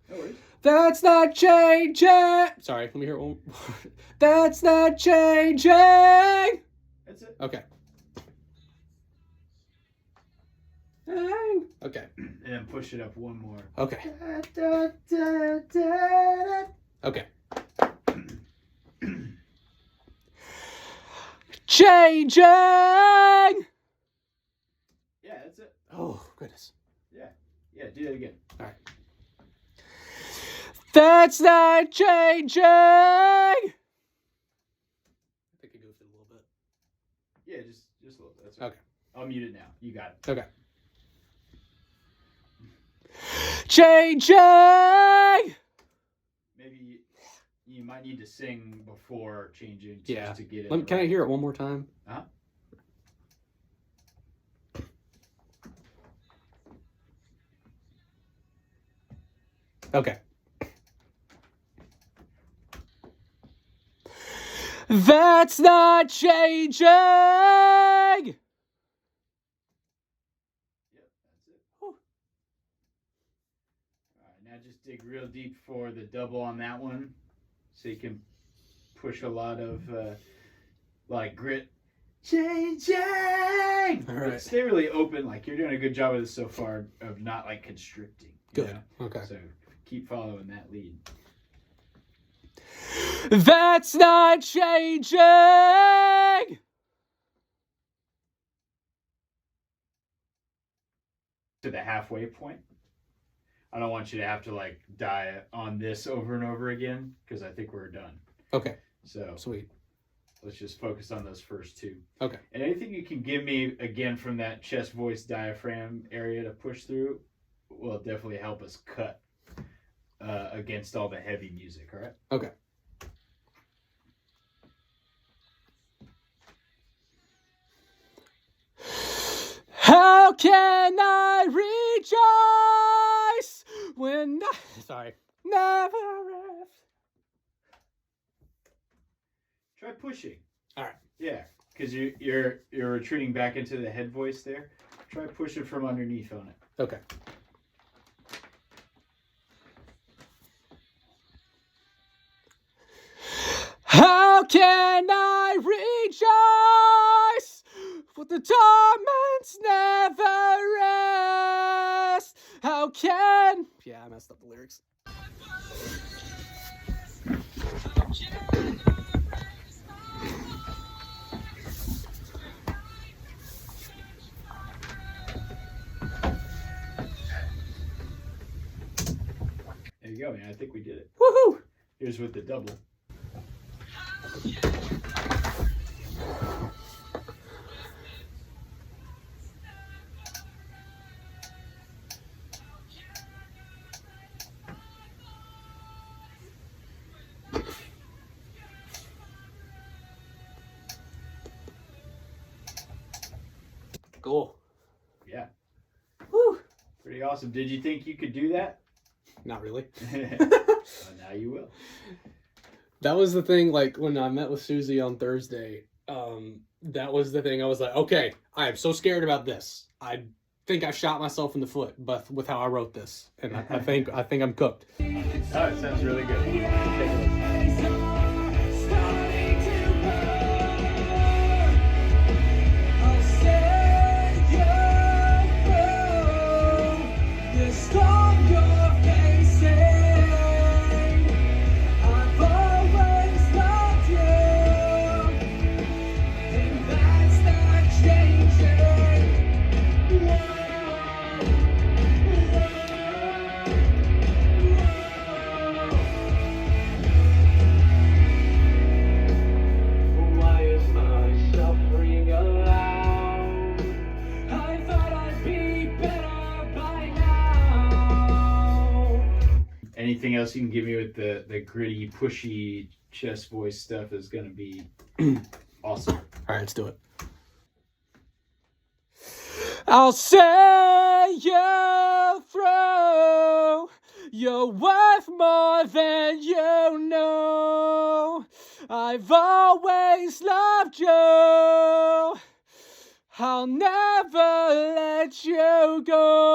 No worries. That's not changing. Sorry, let me hear it one. That's not changing. That's it. Okay. Okay. And then push it up one more. Okay. Da, da, da, da. Okay. Changing. Yeah, that's it. Oh, goodness. Yeah, do that again. All right. That's not changing. I think I goofed it a little bit. Yeah, just a little bit. That's right. Okay. I'll mute it now. You got it. Okay. Changing. Maybe you might need to sing before changing Yeah. just to get it. Can I hear it one more time? Uh-huh. Okay. That's not changing. Yep, that's it. Whew. All right, now just dig real deep for the double on that one, so you can push a lot of like grit. Changing. All right. But stay really open. Like you're doing a good job of this so far of not like constricting. you Good. know? Okay. So keep following that lead. That's not changing. To the halfway point. I don't want you to have to like die on this over and over again because I think we're done. Okay. So Sweet. let's just focus on those first two. Okay. And anything you can give me again from that chest voice diaphragm area to push through will definitely help us cut against all the heavy music. All right. Okay. How can I rejoice when I... Sorry. Never rest. Try pushing. All right. Yeah, because you're retreating back into the head voice there. Try pushing from underneath on it. Okay. How can I rejoice when the torments never rest? How can... Yeah, I messed up the lyrics. There you go, man. I think we did it. Woohoo! Here's with the double. Cool. Yeah. Woo! Pretty awesome. Did you think you could do that? Not really. Well, now you will. That was the thing, like, when I met with Susie on Thursday, that was the thing. I was like, okay, I am so scared about this. I think I shot myself in the foot, but with how I wrote this. And I think I'm cooked. Oh, it sounds really good. Take a look. anything else you can give me with the gritty, pushy chest voice stuff is going to be awesome. All right, let's do it. I'll say you through. You're worth more than you know. I've always loved you. I'll never let you go.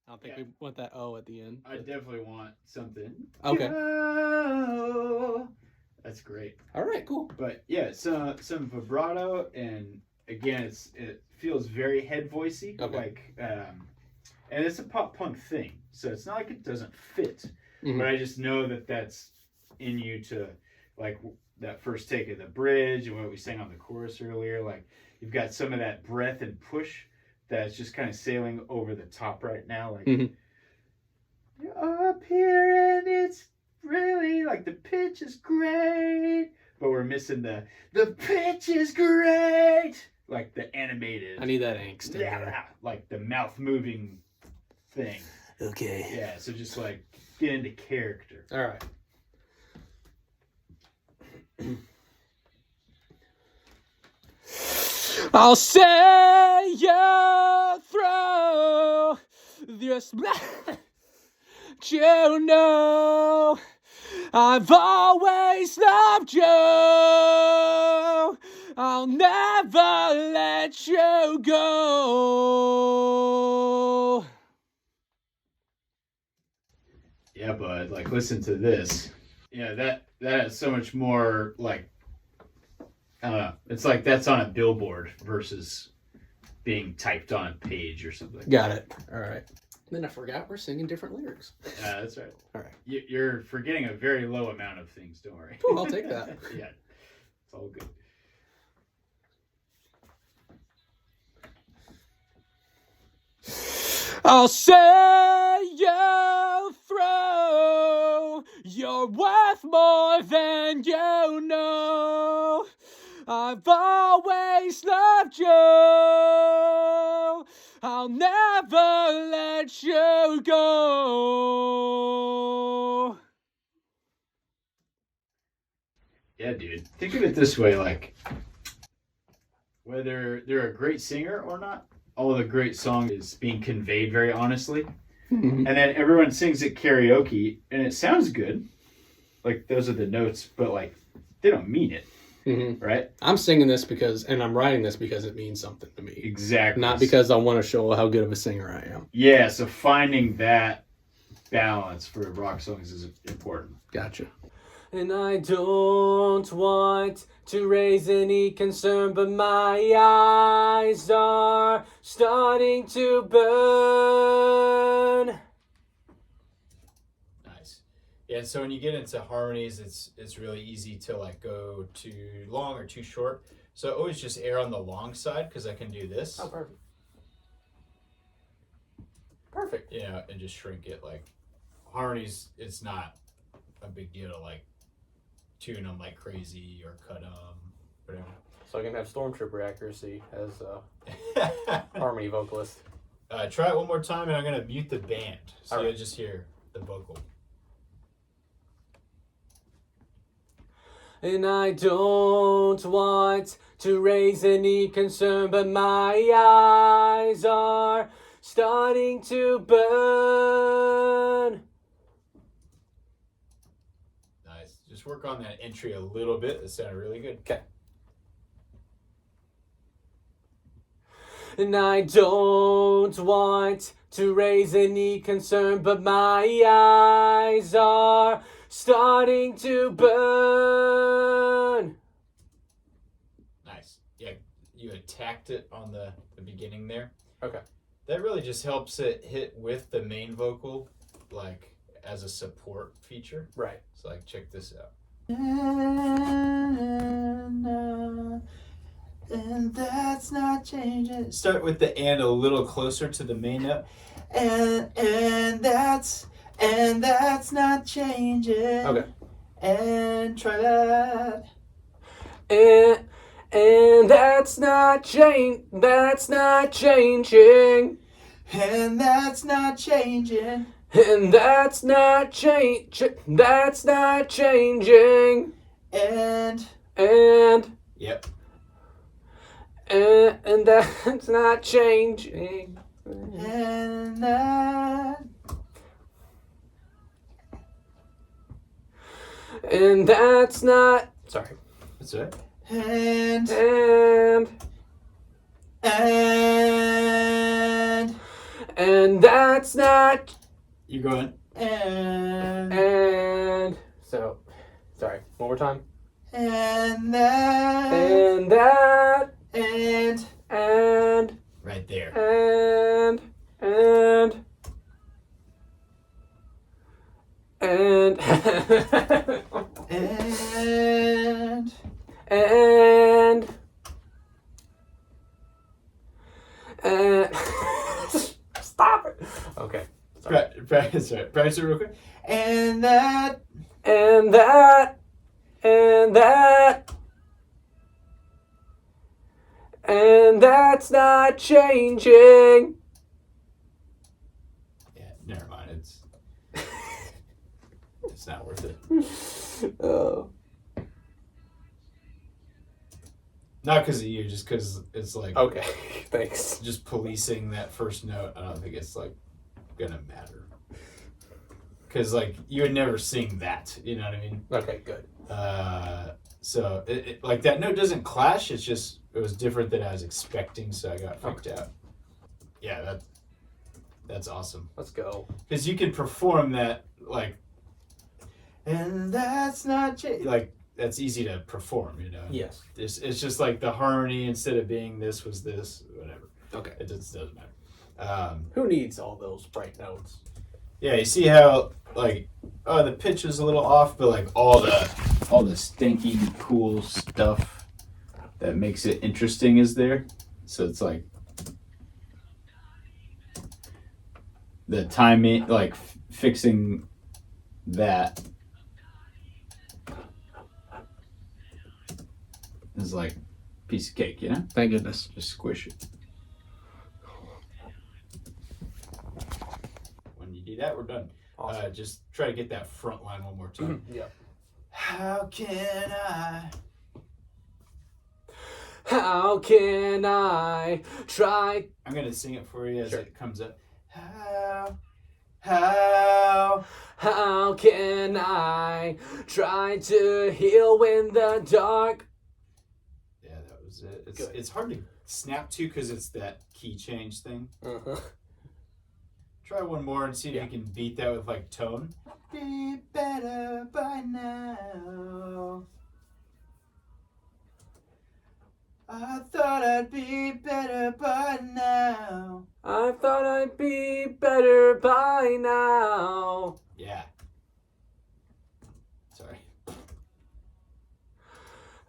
I don't think we want that O at the end. I definitely want something. Okay. Go. That's great. All right, cool. But yeah, some vibrato, and again, it feels very head voicey. Okay. Like, and it's a pop punk thing, so it's not like it doesn't fit. Mm-hmm. But I just know that that's in you to, like, that first take of the bridge and what we sang on the chorus earlier. Like, you've got some of that breath and push that's just kind of sailing over the top right now. Like, you're up here and it's really, like, the pitch is great, but we're missing the pitch is great, like the animated. I need that angst in there. Yeah, like the mouth moving thing. Okay. Yeah, so just like get into character. All right. I'll say you through this. You know, I've always loved you. I'll never let you go. Yeah, bud, like listen to this. Yeah, that has so much more, like, I don't know. It's like that's on a billboard versus being typed on a page or something. Got it. All right. Then I forgot we're singing different lyrics. Yeah, that's right. All right. You're forgetting a very low amount of things. Don't worry. Ooh, I'll take that. Yeah, it's all good. I'll say you through. You're worth more than you know. I've always loved you. I'll never let you go. Yeah, dude. Think of it this way, like, whether they're a great singer or not, all the great song is being conveyed very honestly. And then everyone sings at karaoke, and it sounds good. Like, those are the notes, but, like, they don't mean it. Right? I'm singing this because, and I'm writing this because it means something to me. Exactly. Not because I want to show how good of a singer I am. Yeah, so finding that balance for rock songs is important. Gotcha. And I don't want to raise any concern, but my eyes are starting to burn. Nice. Yeah, so when you get into harmonies, it's really easy to like go too long or too short. So always just err on the long side, because I can do this. Oh, perfect. Perfect. You know, and just shrink it. Like harmonies, it's not a big deal to like tune them like crazy or cut them, whatever. So I can have Stormtrooper accuracy as a harmony vocalist. Try it one more time, and I'm gonna mute the band, so right. you'll just hear the vocal. And I don't want to raise any concern, but my eyes are starting to burn. Nice. Just work on that entry a little bit. That sounded really good. Okay. And I don't want to raise any concern, but my eyes are starting to burn. Nice. Yeah, you attacked it on the beginning there. Okay. That really just helps it hit with the main vocal, like as a support feature. Right. So like check this out. And that's not changing. Start with the and a little closer to the main note. And that's not changing. Okay. And try that. And that's not changing. And that's not changing. And that's not That's not changing. And Yep. And that's not changing. And that. And that's not. Sorry. That's right. And that's not. You're going. And so, sorry. One more time. And that. And right there. And and stop it. Okay. Practice it real quick. And that. And that's not changing. Yeah, never mind. It's not worth it. Oh. Not because of you, just because it's like. Okay, thanks. Just policing that first note, I don't think it's like gonna matter. Because like you would never sing that, you know what I mean? Okay, good. So it like that note doesn't clash. It's just it was different than I was expecting, so I got freaked out. Yeah, that's awesome. Let's go. Because you can perform that like, and that's not like that's easy to perform, you know. Yes. It's just like the harmony instead of being this was this, whatever. Okay. It just doesn't matter. Who needs all those bright notes? Yeah, you see how like the pitch is a little off, but like all the stinky cool stuff that makes it interesting is there. So it's like the timing, like fixing that is like a piece of cake, you know? Thank goodness. Just squish it. When you do that, we're done. Awesome. Just try to get that front line one more time. Yeah. How can I try? I'm gonna sing it for you as Sure. it comes up. How can I try to heal in the dark? Yeah, that was it. Good. It's hard to snap to because it's that key change thing. Uh-huh. Try one more and see if you can beat that with like tone. Be better by now. I thought I'd be better by now. I thought I'd be better by now. Yeah. Sorry.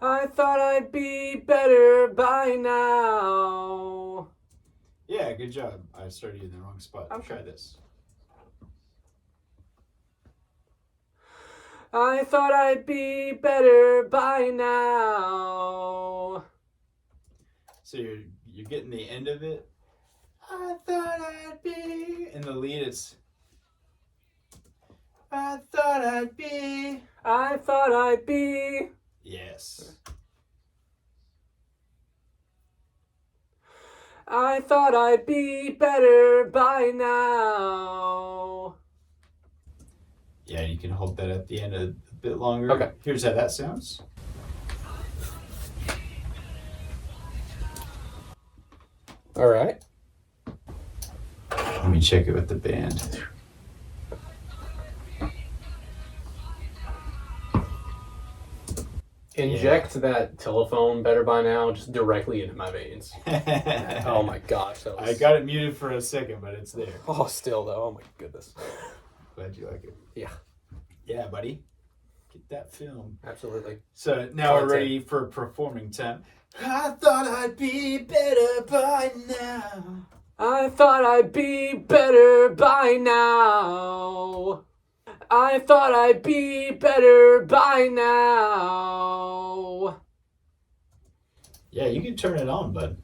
I thought I'd be better by now. Yeah, good job. I started in the wrong spot. Okay. Try this. I thought I'd be better by now. So you're getting the end of it. I thought I'd be. In the lead, it's. I thought I'd be. I thought I'd be. Yes. I thought I'd be better by now. Yeah, you can hold that at the end a bit longer. Okay. Here's how that sounds. All right. Let me check it with the band. Inject that telephone better by now just directly into my veins. Oh my gosh. That was... I got it muted for a second, but it's there. Oh, still though. Oh my goodness. Glad you like it. Yeah. Yeah, buddy. Get that film. Absolutely. So now we're ready for performing time. I thought I'd be better by now. I thought I'd be better by now. I thought I'd be better by now. Yeah, you can turn it on, bud.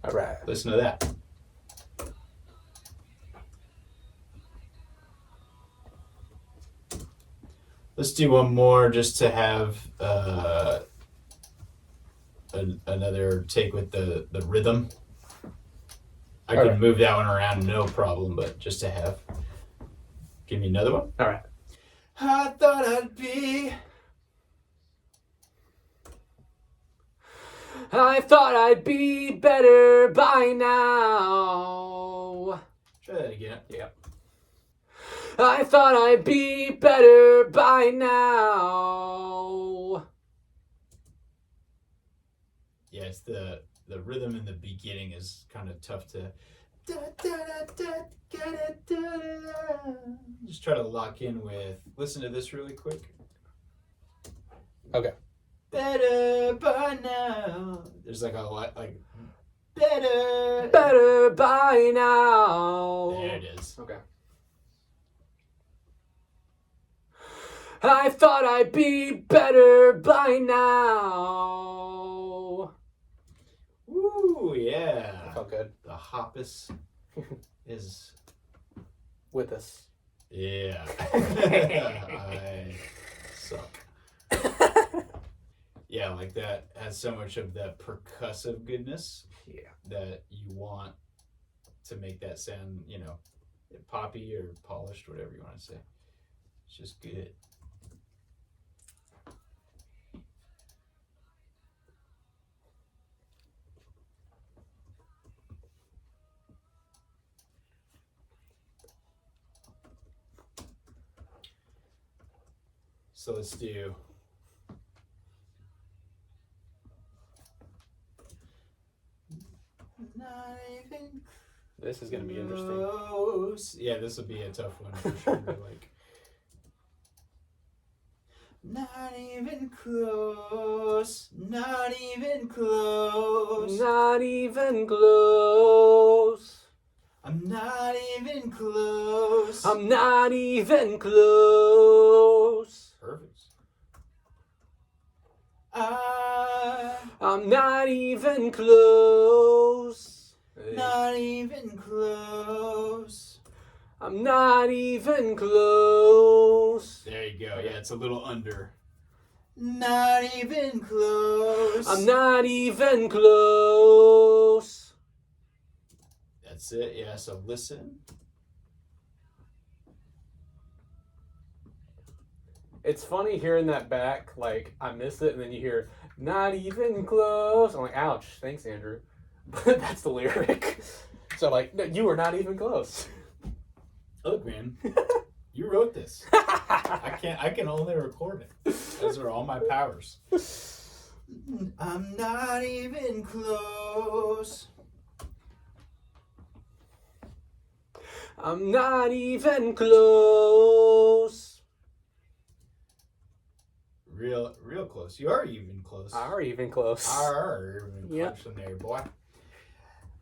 All right. Listen to that. Let's do one more just to have another take with the rhythm. I can move that one around, no problem, but just to have. Give me another one. All right. I thought I'd be. I thought I'd be better by now. Try that again. Yeah. I thought I'd be better by now. Yeah, it's the rhythm in the beginning is kind of tough to. Just try to lock in with. Listen to this really quick. Okay. Better by now. There's like a lot like better. Better by now. There it is. Okay. I thought I'd be better by now. Ooh, yeah. That felt good. The hoppus is With us. yeah. I suck. Yeah, like that has so much of that percussive goodness. Yeah. That you want to make that sound, poppy or polished, whatever you want to say. It's just good. So let's do. Not even This is going to be interesting. close. Yeah, this will be a tough one for sure. Like, not even close. Not even close. Not even close. I'm not even close. I'm not even close. Perfect. I'm not even close. Not even close. I'm not even close. There you go. Yeah, it's a little under. Not even close. I'm not even close. That's it. Yeah, so listen. It's funny hearing that back. Like, I miss it, and then you hear, not even close. I'm like, ouch. Thanks, Andrew. But that's the lyric. So, like, no, you were not even close. Look, man, you wrote this. I can only record it. Those are all my powers. I'm not even close. I'm not even close. Real close. You are even close. Are even close. Are even Yep. close in there, boy.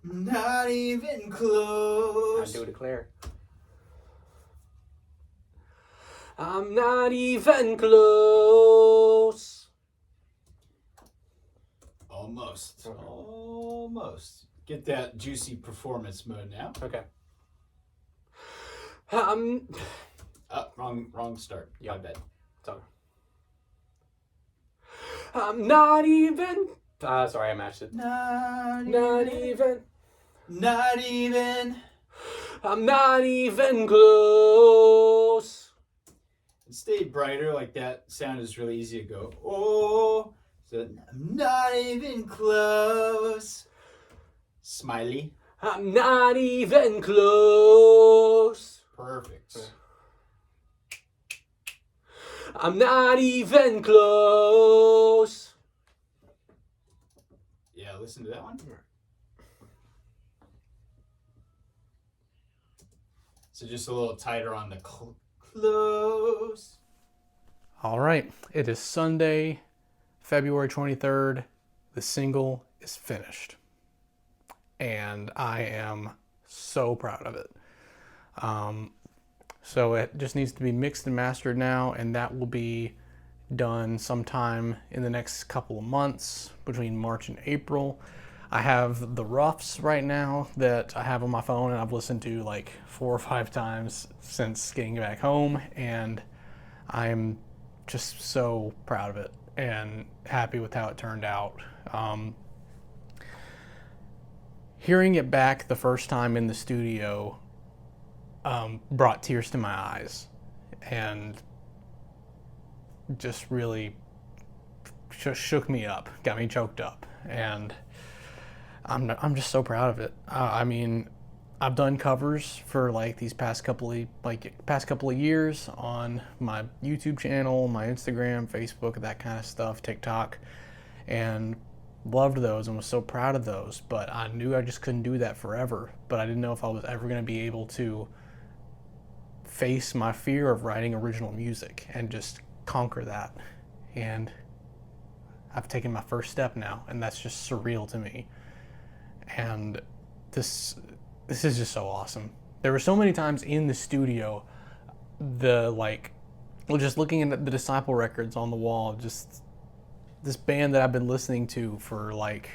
Not even close. I do declare. I'm not even close. Almost. Okay. Almost. Get that juicy performance mode now. Okay. Wrong start. Yeah. My bad. Sorry. I'm not even. Sorry, I matched it. Not Not even. Not even. I'm not even close. Stay brighter, like that sound is really easy to go. Oh, so I'm not even close. Smiley. I'm not even close. Perfect. I'm not even close. Yeah, listen to that one. So just a little tighter on the close. All right, it is Sunday, February 23rd. The single is finished. And I am so proud of it. So it just needs to be mixed and mastered now, and that will be done sometime in the next couple of months, between March and April. I have the roughs right now that I have on my phone, and I've listened to like 4 or 5 times since getting back home, and I'm just so proud of it and happy with how it turned out. Hearing it back the first time in the studio brought tears to my eyes and just really shook me up, got me choked up, and I'm just so proud of it. I mean, I've done covers for like these past couple of years on my YouTube channel, my Instagram, Facebook, that kind of stuff, TikTok, and loved those and was so proud of those. But I knew I just couldn't do that forever. But I didn't know if I was ever going to be able to face my fear of writing original music and just conquer that. And I've taken my first step now, and that's just surreal to me. And this is just so awesome. There were so many times in the studio, just looking at the Disciple records on the wall, just this band that I've been listening to for like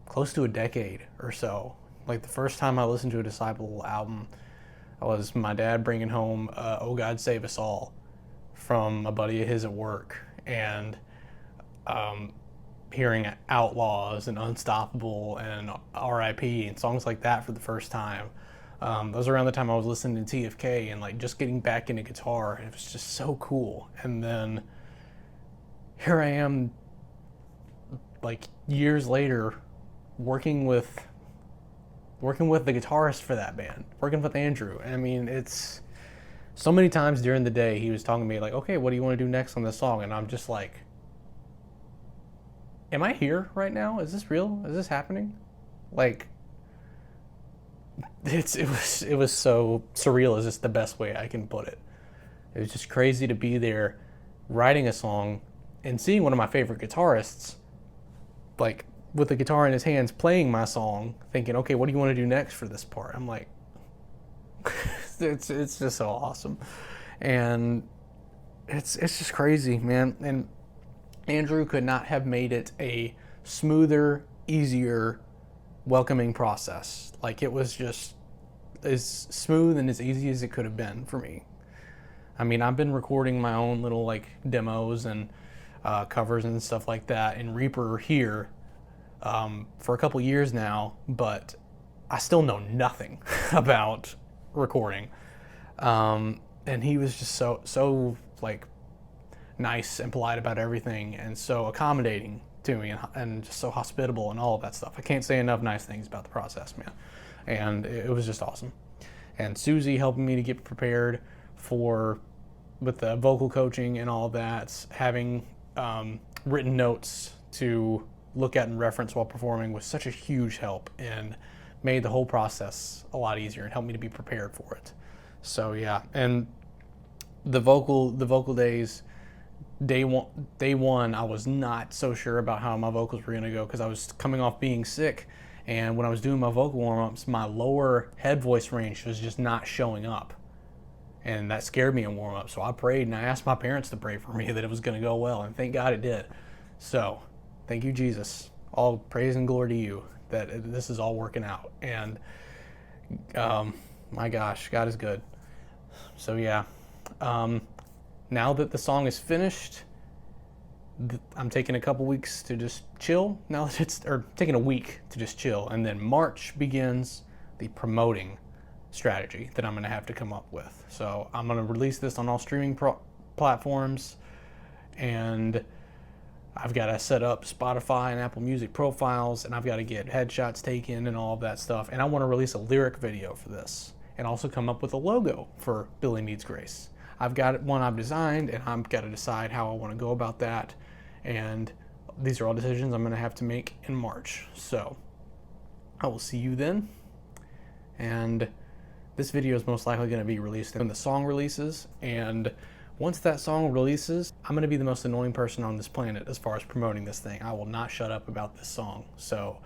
close to a decade or so. Like the first time I listened to a Disciple album was my dad bringing home "Oh God Save Us All" from a buddy of his at work, and hearing Outlaws and Unstoppable and R.I.P. and songs like that for the first time. Those around the time I was listening to TFK and like just getting back into guitar. It was just so cool. And then here I am, like years later, working with the guitarist for that band, working with Andrew. I mean, it's so many times during the day he was talking to me like, okay, what do you want to do next on this song? And I'm just like, am I here right now? Is this real? Is this happening? Like, it was so surreal is just the best way I can put it. It was just crazy to be there writing a song and seeing one of my favorite guitarists, like with the guitar in his hands playing my song, thinking, okay, what do you want to do next for this part? I'm like, it's just so awesome. And it's just crazy, man. And Andrew could not have made it a smoother, easier, welcoming process. Like, it was just as smooth and as easy as it could have been for me. I mean, I've been recording my own little like demos and covers and stuff like that in Reaper here for a couple years now, but I still know nothing about recording. And he was just so like nice and polite about everything, and so accommodating to me, and just so hospitable and all of that stuff. I can't say enough nice things about the process, man. And it was just awesome. And Susie helping me to get prepared with the vocal coaching and all of that, having written notes to look at and reference while performing was such a huge help, and made the whole process a lot easier and helped me to be prepared for it. So yeah, and the vocal days, day one, I was not so sure about how my vocals were going to go because I was coming off being sick, and when I was doing my vocal warm-ups, my lower head voice range was just not showing up, and that scared me in warm-up. So I prayed and I asked my parents to pray for me that it was going to go well, and thank God it did. So thank you, Jesus. All praise and glory to you that this is all working out. And my gosh, God is good. So yeah, now that the song is finished, I'm taking a couple weeks to just chill. Now that taking a week to just chill, and then March begins the promoting strategy that I'm going to have to come up with. So I'm going to release this on all streaming platforms, and I've got to set up Spotify and Apple Music profiles, and I've got to get headshots taken and all of that stuff. And I want to release a lyric video for this, and also come up with a logo for Billy Needs Grace. I've got one I've designed, and I've got to decide how I want to go about that. And these are all decisions I'm going to have to make in March. So I will see you then. And this video is most likely going to be released when the song releases. And once that song releases, I'm going to be the most annoying person on this planet as far as promoting this thing. I will not shut up about this song. So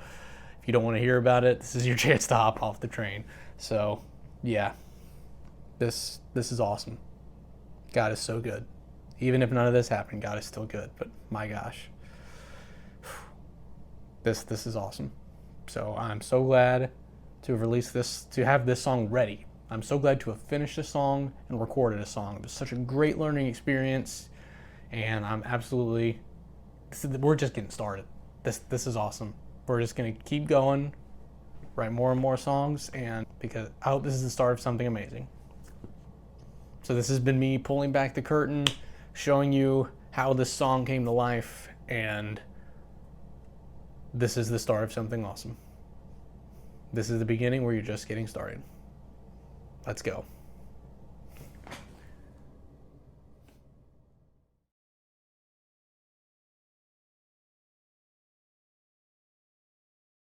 if you don't want to hear about it, this is your chance to hop off the train. So yeah, this is awesome. God is so good. Even if none of this happened, God is still good. But my gosh, this is awesome. So I'm so glad to have released this, to have this song ready. I'm so glad to have finished a song and recorded a song. It was such a great learning experience. and I'm absolutely. We're just getting started. This is awesome. We're just gonna keep going, write more and more songs, and because I hope this is the start of something amazing. So this has been me pulling back the curtain, showing you how this song came to life, and this is the start of something awesome. This is the beginning where you're just getting started. Let's go.